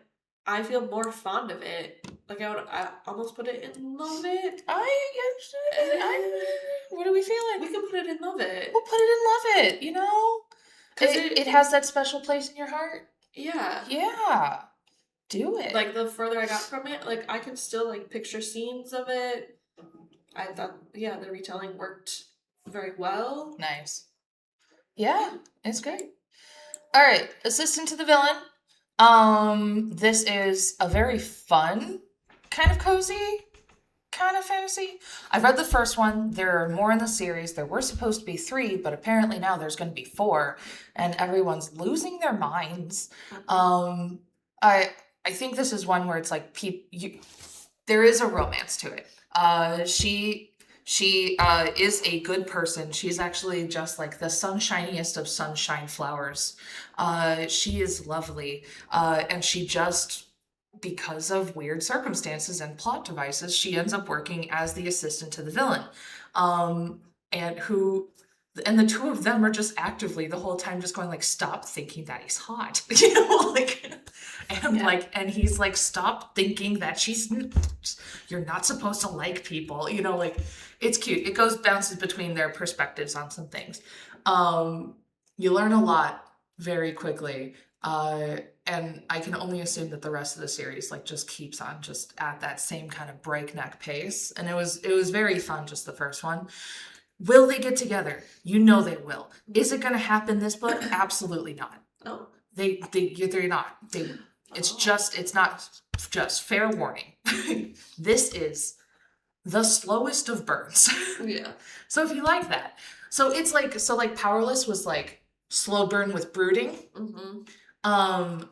I feel more fond of it. Like I almost put it in love it. What are we feeling? We could put it in love it. We'll put it in love it, you know? 'Cause It has that special place in your heart. Yeah. Yeah. Do it. Like the further I got from it, like I can still like picture scenes of it. I thought, yeah, the retelling worked very well. Nice. Yeah, it's great. All right, Assistant to the Villain. This is a very fun, kind of cozy, kind of fantasy. I've read the first one. There are more in the series. There were supposed to be 3, but apparently now there's going to be 4, and everyone's losing their minds. I think this is one where it's like there is a romance to it. She is a good person. She's actually just like the sunshiniest of sunshine flowers. She is lovely. And she just, because of weird circumstances and plot devices, she ends up working as the assistant to the villain. And the two of them are just actively the whole time just going like, stop thinking that he's hot. You know, like, and like, and he's like, stop thinking that you're not supposed to like people, you know, like, it's cute. It bounces between their perspectives on some things. You learn a lot very quickly. And I can only assume that the rest of the series like just keeps on just at that same kind of breakneck pace. And it was very fun, just the first one. Will they get together? You know they will. Is it going to happen this book? Absolutely not. Oh. They're not. It's not just fair warning. This is the slowest of burns. Yeah. So if you like that. So it's like Powerless was like slow burn with brooding. Mm-hmm.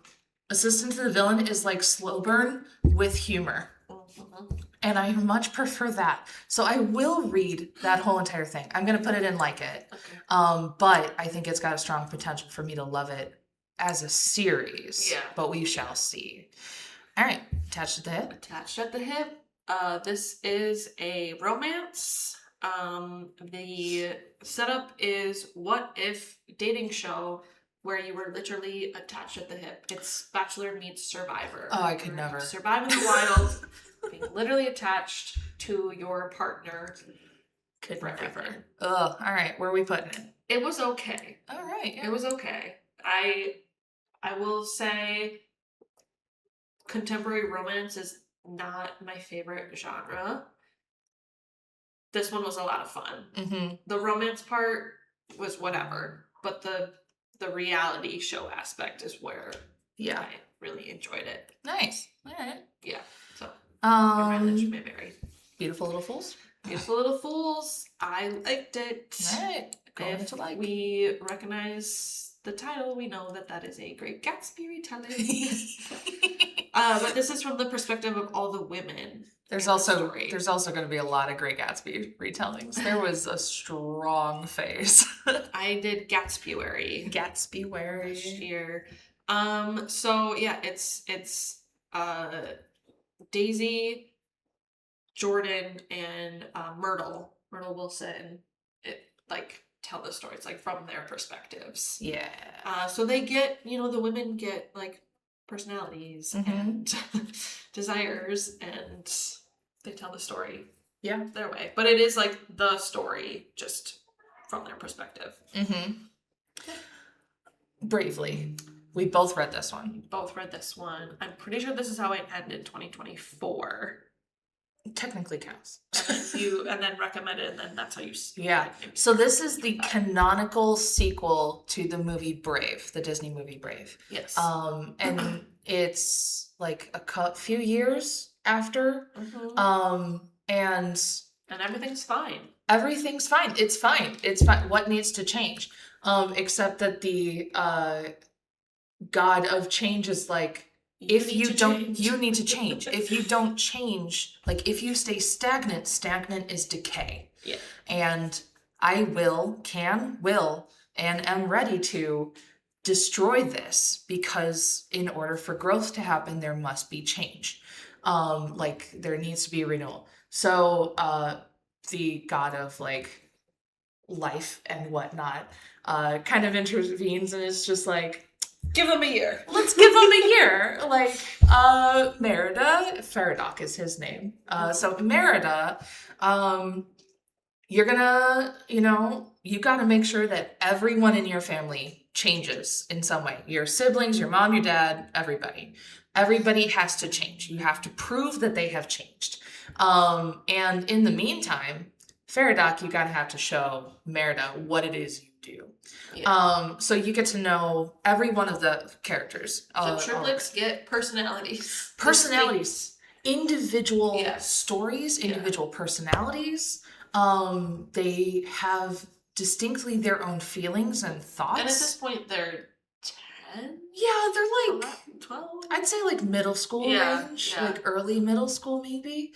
Assistant to the Villain is like slow burn with humor. Mm-hmm. And I much prefer that. So I will read that whole entire thing. I'm going to put it in like it. Okay. But I think it's got a strong potential for me to love it as a series. Yeah. But we shall see. All right. Attached at the hip. Attached at the hip. This is a romance. The setup is what if dating show where you were literally attached at the hip. It's Bachelor meets Survivor. Oh, I could never. Surviving the wild, being literally attached to your partner. Could forever. never. Ugh. All right. Where are we putting it? It was okay. All right. Yeah. It was okay. I will say contemporary romance is not my favorite genre. This one was a lot of fun. Mm-hmm. The romance part was whatever, but the reality show aspect is where Yeah. I really enjoyed it. Nice. All right. Yeah. So your mileage may Um, vary. Beautiful Little Fools. Beautiful Little Fools. I liked it. All right. Going If to like. we recognize the title, we know that is a Great Gatsby retelling. But this is from the perspective of all the women. There's also going to be a lot of Great Gatsby retellings. There was a strong phase. I did Gatsbyary last year. So yeah, it's Daisy, Jordan, and Myrtle Wilson. It like tell the stories like from their perspectives. Yeah. So they get, the women get like personalities and desires, and they tell the story their way. But it is like the story just from their perspective. Bravely. We both read this one. I'm pretty sure this is how it ended 2024. Technically counts. And then recommended, and then that's how you see it. Yeah. So this is the canonical sequel to the movie Brave, the Disney movie Brave. Yes. And it's like a few years after. And everything's fine. Everything's fine. It's fine. It's fine. What needs to change? Except that the God of change is like, you need to change. If you don't change, like if you stay stagnant is decay. Yeah. And I will, and am ready to destroy this, because in order for growth to happen, there must be change. Like there needs to be a renewal. So the God of like life and whatnot kind of intervenes and is just like, give him a year. Let's give him a year. Like, Merida, Faradoc is his name. So Merida, you're gonna, you gotta make sure that everyone in your family changes in some way. Your siblings, your mom, your dad, everybody. Everybody has to change. You have to prove that they have changed. And in the meantime, Faradoc, you gotta have to show Merida what it is you do. Yeah. So you get to know every one of the characters. The triplets get personalities. Individual stories, individual personalities. They have distinctly their own feelings and thoughts. And at this point, they're 10? Yeah, they're like 12. I'd say like middle school range, like early middle school maybe.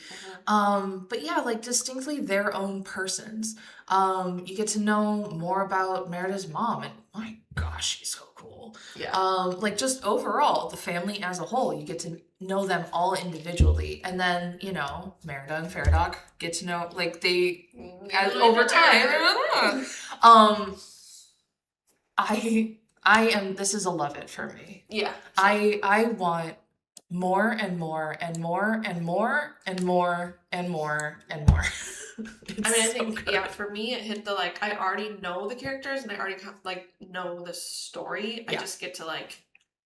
But yeah, like distinctly their own persons. You get to know more about Merida's mom, and my gosh, she's so cool. Yeah. Like just overall, the family as a whole, you get to know them all individually, and then Merida and Faradoc get to know like they over time. This is a love it for me. Yeah. I want more and more and more and more and more and more and more. I think, for me, it hit the, I already know the characters and I already know the story. I just get to,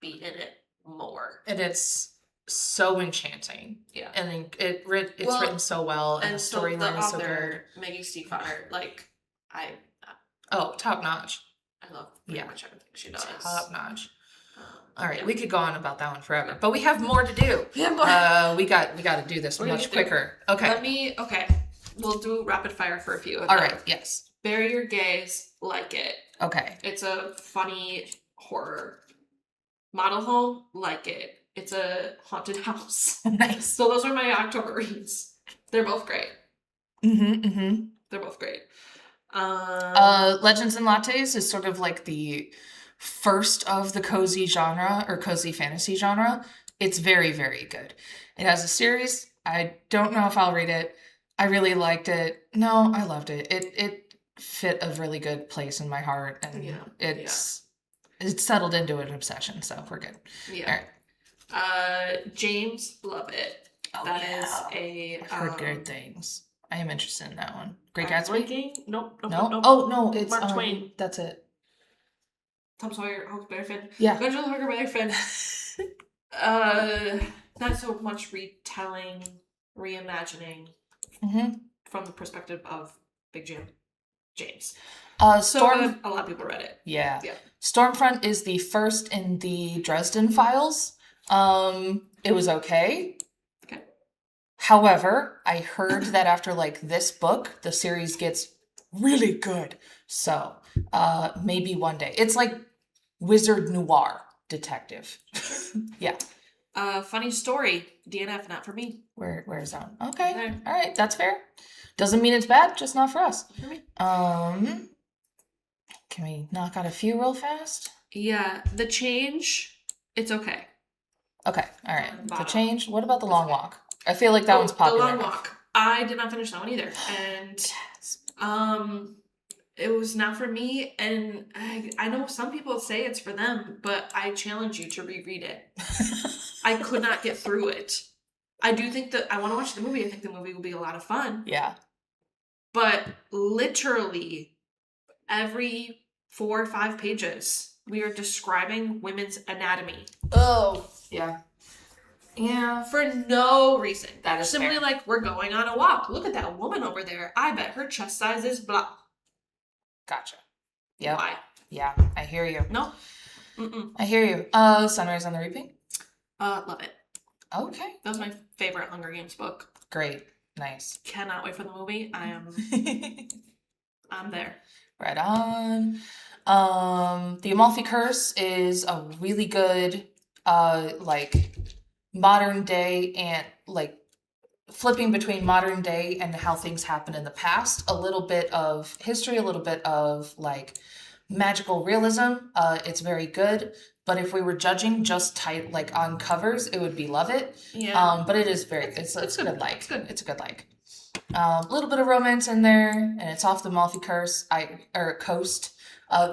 be in it more. And it's so enchanting. Yeah. And it's written so well, and the storyline is so good. Maggie Stiefvater, top notch. I love pretty much everything she does. Top notch. All right, we could go on about that one forever, but we have more to do. We got to do this much quicker. Okay. We'll do rapid fire for a few of them. All right, yes. Bury Your Gays, like it. Okay. It's a funny horror. Model Home, like it. It's a haunted house. Nice. So those are my October reads. They're both great. They're both great. Legends and Lattes is sort of like the first of the cozy genre or cozy fantasy genre. It's very, very good. It has a series. I don't know if I'll read it. I really liked it. No, I loved it. It fit a really good place in my heart, and it's settled into an obsession, so we're good. Yeah. All right. James, love it. Oh, that is I've heard good things. I am interested in that one. Great Gatsby? Nope. Oh, no, it's Mark Twain. That's it. Tom Sawyer, Huckleberry Finn. Yeah. Eventually Huckleberry Finn. Not so much retelling, reimagining from the perspective of Big Jim. James. So So good. A lot of people read it. Yeah. Yeah. Stormfront is the first in the Dresden Files. It was okay. Okay. However, I heard that after like this book, the series gets really good. So, maybe one day. It's like wizard noir detective. Yeah. Funny story. DNF, not for me. Where's that one? Okay. There. All right, that's fair. Doesn't mean it's bad, just not for us. For me. Can we knock out a few real fast? Yeah, The Change, it's okay. Okay, all right. The Bottom. Change. What about The Long Walk? I feel like that one's popular. The Long enough. Walk. I did not finish that one either, and it was not for me. And I know some people say it's for them, but I challenge you to reread it. I could not get through it. I do think that I want to watch the movie. I think the movie will be a lot of fun. Yeah. But literally every 4 or 5 pages, we are describing women's anatomy. Oh, yeah. Yeah. For no reason. That is simply fair. like, we're going on a walk. Look at that woman over there. I bet her chest size is blah. Gotcha. Yeah. Why? Yeah, I hear you. No. Mm-mm. I hear you. Sunrise on the Reaping? Love it. Okay. That was my favorite Hunger Games book. Great. Nice. Cannot wait for the movie. I'm there. Right on. The Amalfi Curse is a really good, like, modern day and, like, flipping between modern day and how things happen in the past. A little bit of history, a little bit of, like, magical realism. It's very good. But if we were judging just like on covers, it would be love it. Yeah. But it is very it's good. good like. It's good. It's a good like. A little bit of romance in there, and it's off the Amalfi Coast.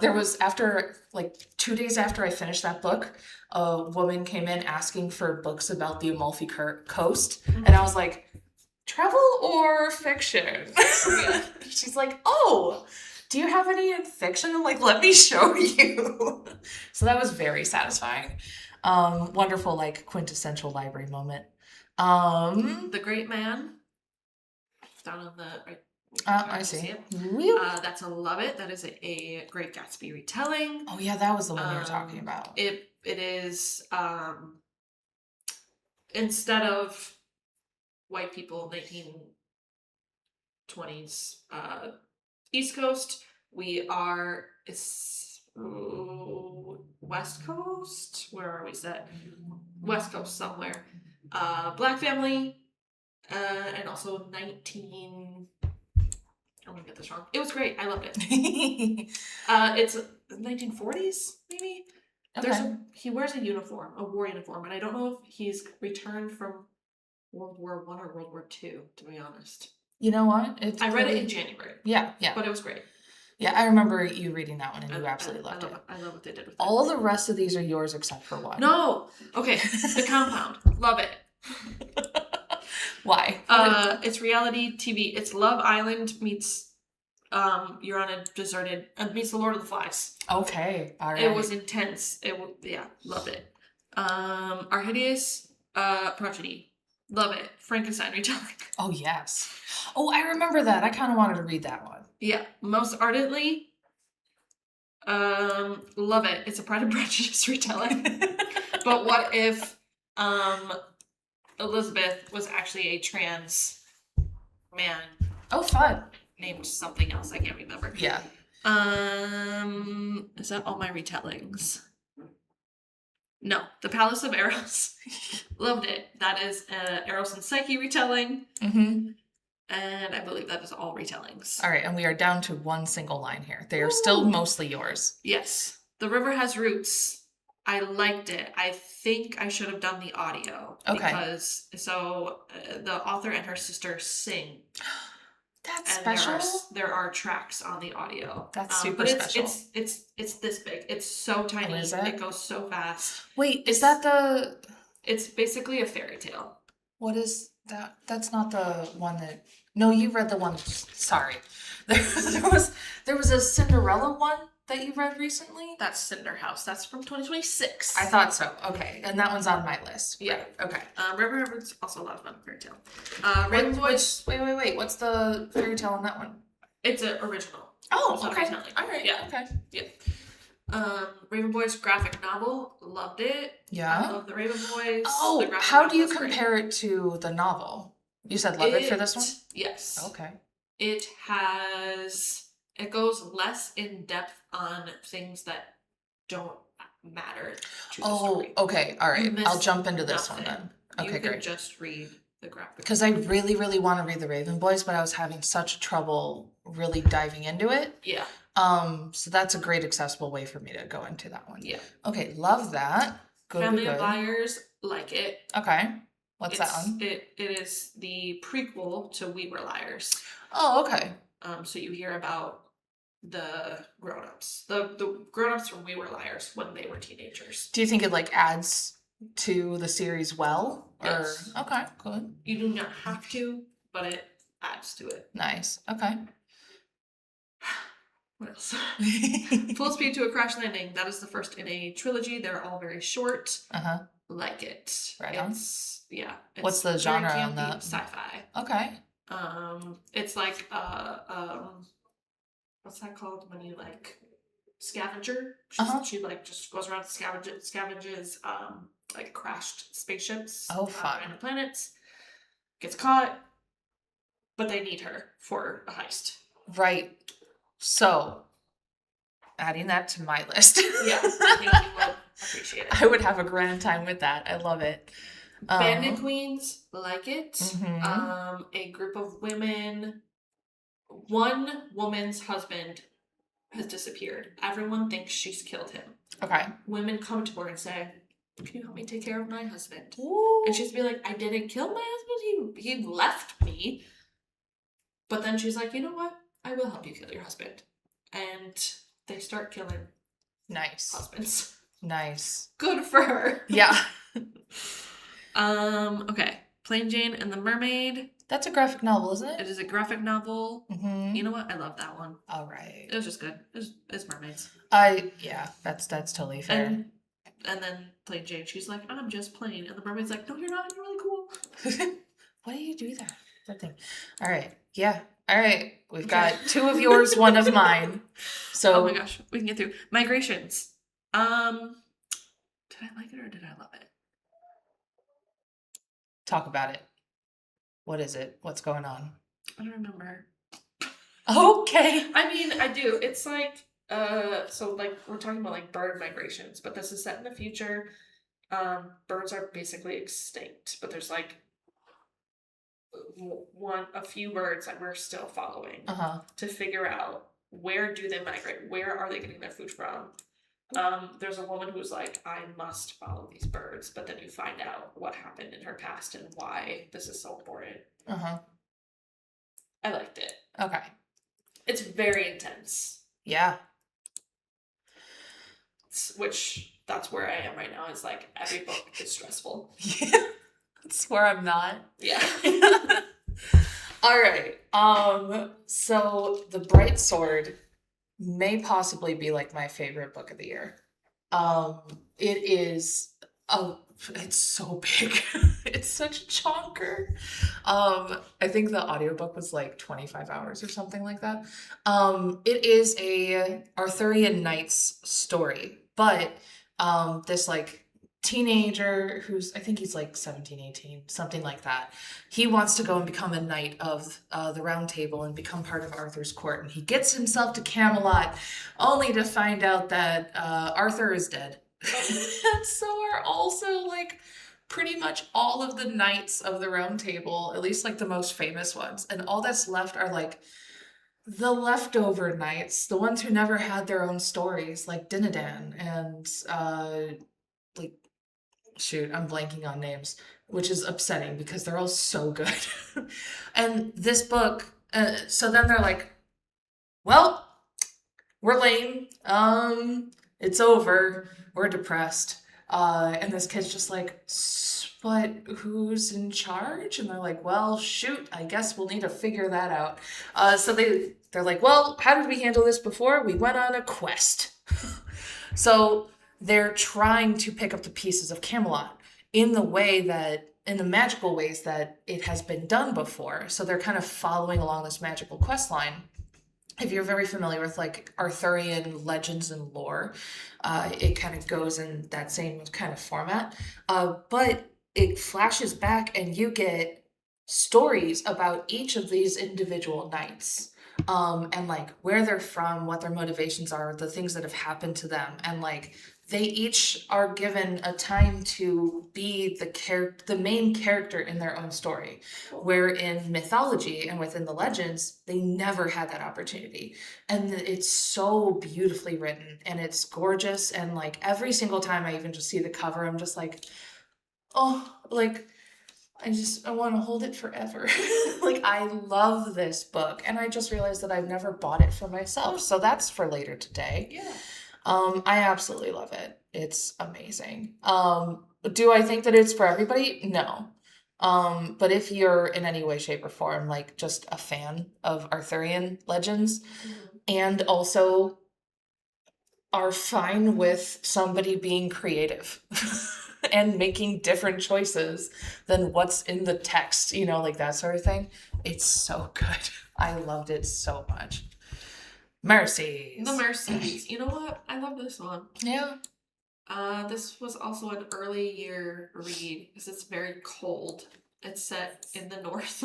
There was after like 2 days after I finished that book, a woman came in asking for books about the Amalfi Coast, and I was like, travel or fiction? Yeah. She's like, oh, do you have any in fiction? I'm like, let me show you. So that was very satisfying. Wonderful, like quintessential library moment. The Great Man. Down on the right. I see. It? That's a love it. That is a Great Gatsby retelling. Oh yeah, that was the one you were talking about. It is instead of white people 1920s East Coast, we are West Coast. Where are we set? West Coast somewhere. Black family, and also 19. I'm gonna get this wrong. It was great. I loved it. It's 1940s, maybe. Okay. He wears a uniform, a war uniform, and I don't know if he's returned from World War I or World War II. To be honest, you know what? I read it in January. Yeah, but it was great. Yeah, I remember you reading that one, and you absolutely loved it. I love what they did with it. All the rest of these are yours except for one. No. Okay. The Compound. Love it. Why? It's reality TV. It's Love Island meets you're on a deserted meets The Lord of the Flies. Okay. All right. It was intense. Loved it. Our Hideous Progeny. Love it. Frankenstein retelling. Oh yes. Oh, I remember that. I kind of wanted to read that one. Yeah. Most Ardently. Love it. It's a Pride and Prejudice retelling. But what if Elizabeth was actually a trans man? Oh, fun. Named something else. I can't remember. Yeah. Is that all my retellings? No. The Palace of Eros. Loved it. That is Eros and Psyche retelling. Mm-hmm. And I believe that is all retellings. All right, and we are down to one single line here. They are still mostly yours. Yes. The River Has Roots. I liked it. I think I should have done the audio. Okay. Because the author and her sister sing. That's and special. There are tracks on the audio. That's super special. It's this big. It's so tiny. What is it? It goes so fast. Wait, is that the? It's basically a fairy tale. What is that? That's not the one that. No, you read the one. Sorry, there was a Cinderella one that you read recently. That's Cinder House. That's from 2026. I thought so. Okay, and that one's on my list. Yeah. Right. Okay. River River's also a lot of fun fairy tale. Raven Boys. Wait. What's the fairy tale on that one? It's an original. Oh, It's not okay. retelling. All right. Yeah. Okay. Raven Boys graphic novel, loved it. Yeah. I love the Raven Boys. Oh, The graphic how do you novel is great. compare it to the novel? You said love it for this one? Yes. Okay. It goes less in depth on things that don't matter to the story. Okay. All right. miss I'll jump into this one nothing. then. Okay, You can great. just read the graphic. Because I really, really want to read the Raven Boys, but I was having such trouble really diving into it. Yeah. So that's a great accessible way for me to go into that one. Yeah. Okay, love that. Good. Family of Liars, like it. Okay. What's that one? It is the prequel to We Were Liars. Oh, okay. So you hear about the grown-ups. The grown-ups from We Were Liars when they were teenagers. Do you think it like adds to the series well? Yes. Or okay, good. You do not have to, but it adds to it. Nice. Okay. What else? Full Speed to a Crash Landing. That is the first in a trilogy. They're all very short. Uh-huh. Like it. Right on. Yeah. What's the genre on that? Sci-fi. Okay. It's like what's that called when you like scavenger? She like just goes around scavenges like crashed spaceships. Fun. On planets. Gets caught, but they need her for a heist. Right. So, adding that to my list. Yeah, I think you would appreciate it. I would have a grand time with that. I love it. Bandit Queens, like it. Mhm. A group of women. One woman's husband has disappeared. Everyone thinks she's killed him. Okay. Women come to her and say, "Can you help me take care of my husband?" Ooh. And she's be like, "I didn't kill my husband. He left me." But then she's like, "You know what? I will help you kill your husband." And they start killing husbands. Nice. Good for her. Yeah. Okay. Plain Jane and the Mermaid. That's a graphic novel, isn't it? It is a graphic novel. Mm-hmm. You know what? I love that one. All right. It was just good. It's mermaids. Yeah, that's totally fair. And then Plain Jane, she's like, "I'm just plain," and the mermaid's like, "No, you're not. You're really cool." Why do you do that? That thing. All right. Yeah. All right. We've got 2 of yours, 1 of mine. So. Oh my gosh, we can get through Migrations. Did I like it or did I love it? Talk about it. What is it? What's going on? I don't remember. Okay. I mean, I do. It's like, so like we're talking about like bird migrations, but this is set in the future. Birds are basically extinct, but there's like a few birds that we're still following to figure out where do they migrate, where are they getting their food from. There's a woman who's like, "I must follow these birds," but then you find out what happened in her past and why this is so important. I liked it. Okay. It's very intense. Yeah. Which that's where I am right now. Is like every book is stressful. Yeah. That's where I'm not. Yeah. All right. So The Bright Sword may possibly be like my favorite book of the year. It is it's so big. It's such a chonker. I think the audiobook was like 25 hours or something like that. It is a Arthurian Knights story, but this like teenager who's, I think he's like 17, 18, something like that. He wants to go and become a knight of the Round Table and become part of Arthur's court. And he gets himself to Camelot only to find out that Arthur is dead. And so are also like pretty much all of the knights of the Round Table, at least like the most famous ones. And all that's left are like the leftover knights, the ones who never had their own stories, like Dinadan and like, shoot, I'm blanking on names, which is upsetting because they're all so good. And this book, so then they're like, "Well, we're lame. It's over. We're depressed." And this kid's just like, "But who's in charge?" And they're like, "Well, shoot, I guess we'll need to figure that out." So they're like, "Well, how did we handle this before? We went on a quest." So they're trying to pick up the pieces of Camelot in the magical ways that it has been done before. So they're kind of following along this magical quest line. if you're very familiar with like Arthurian legends and lore, it kind of goes in that same kind of format. But it flashes back and you get stories about each of these individual knights. And like where they're from, what their motivations are, the things that have happened to them, and like they each are given a time to be the main character in their own story, where in mythology and within the legends they never had that opportunity. And it's so beautifully written and it's gorgeous, and like every single time I even just see the cover I'm just like, oh, like I want to hold it forever. Like I love this book, and I just realized that I've never bought it for myself, so that's for later today. Yeah. I absolutely love it. It's amazing. Do I think that it's for everybody? No. But if you're in any way, shape, or form like just a fan of Arthurian legends, and also are fine with somebody being creative and making different choices than what's in the text, you know, like that sort of thing, it's so good. I loved it so much. Mercies. The Mercies. You know what? I love this one. Yeah. This was also an early year read because it's very cold. It's set in the north,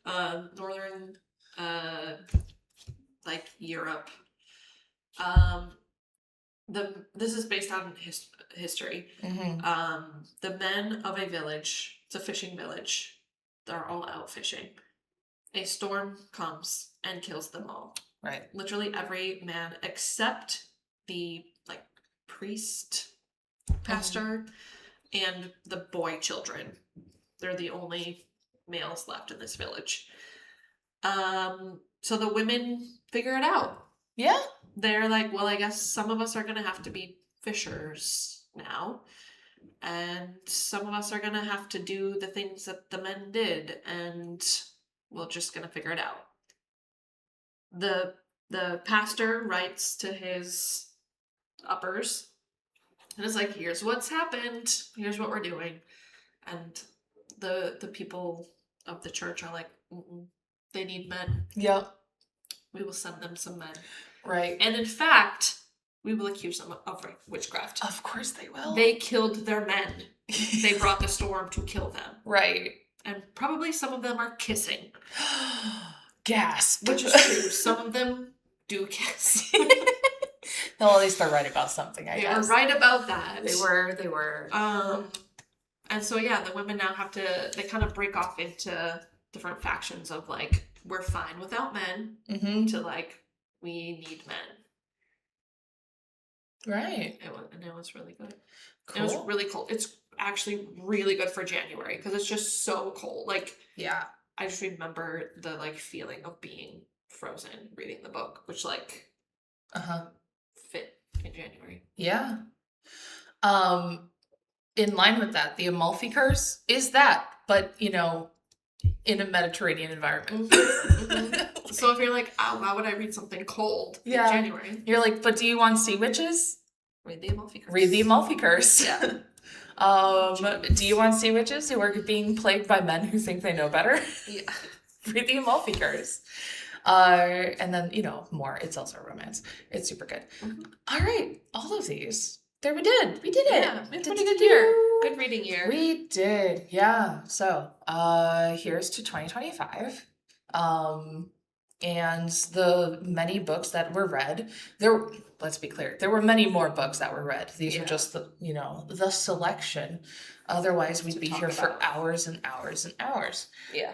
northern, like Europe. This is based on history. The men of a village, it's a fishing village, they're all out fishing. A storm comes and kills them all. Right. Literally every man except the like priest, pastor, and the boy children. They're the only males left in this village. So the women figure it out. Yeah. They're like, well, I guess some of us are going to have to be fishers now. And some of us are going to have to do the things that the men did. And we're just going to figure it out. The pastor writes to his uppers. And it's like, here's what's happened. Here's what we're doing. And the people of the church are like, they need men. Yep. We will send them some men. Right. And in fact, we will accuse them of witchcraft. Of course they will. They killed their men. They brought the storm to kill them. Right. And probably some of them are kissing. Gasp. Which is true. Some of them do kiss. Well, at least they're right about something, I guess. They were right about that. They were. And so, yeah, the women now have to, they kind of break off into different factions of like, we're fine without men, to like, we need men. Right. And it was really good. Cool. It was really cold. It's actually really good for January because it's just so cold. Like, yeah. I just remember the like feeling of being frozen reading the book, which like fit in January. Yeah. In line with that, the Amalfi Curse is that, but you know, in a Mediterranean environment. So if you're like, oh, why would I read something cold in January? You're like, but do you want sea witches? Read the Amalfi Curse. Read the Amalfi Curse. Yeah. Do you want sea witches who are being plagued by men who think they know better? Yeah. Read the Amalfi Curse. And then, you know, more. It's also a romance. It's super good. All right. All of these. There we did. We did it. Yeah, we had a pretty good year. Good reading year. We did. Yeah. So, here's to 2025. And the many books that were read. Let's be clear. There were many more books that were read. These were just the selection. Otherwise, we'd be here for hours and hours and hours. Yeah.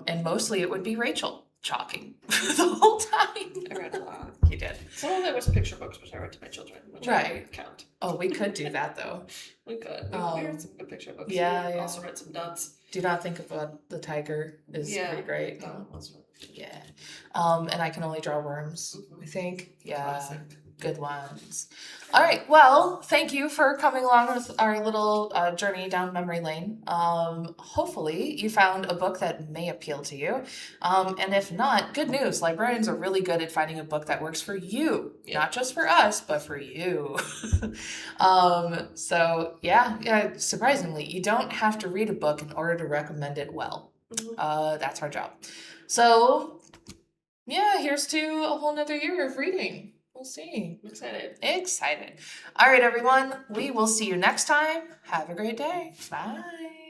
And mostly it would be Rachel talking the whole time. I read a lot. You did. Some of it was picture books, which I read to my children, which I don't count. Oh, we could do that though. We could. We read some good picture books. Yeah, We also read some duds. Do Not Think About the Tiger is pretty great. That one was really good. Yeah. And I Can Only Draw Worms, I think. Yeah. Classic. Good ones. All right. Well, thank you for coming along with our little journey down memory lane. Hopefully you found a book that may appeal to you. And if not, good news. Librarians are really good at finding a book that works for you. Yeah. Not just for us, but for you. So yeah, surprisingly, you don't have to read a book in order to recommend it well. That's our job. So yeah, here's to a whole nother year of reading. We'll see. I'm excited. Excited. All right, everyone. We will see you next time. Have a great day. Bye.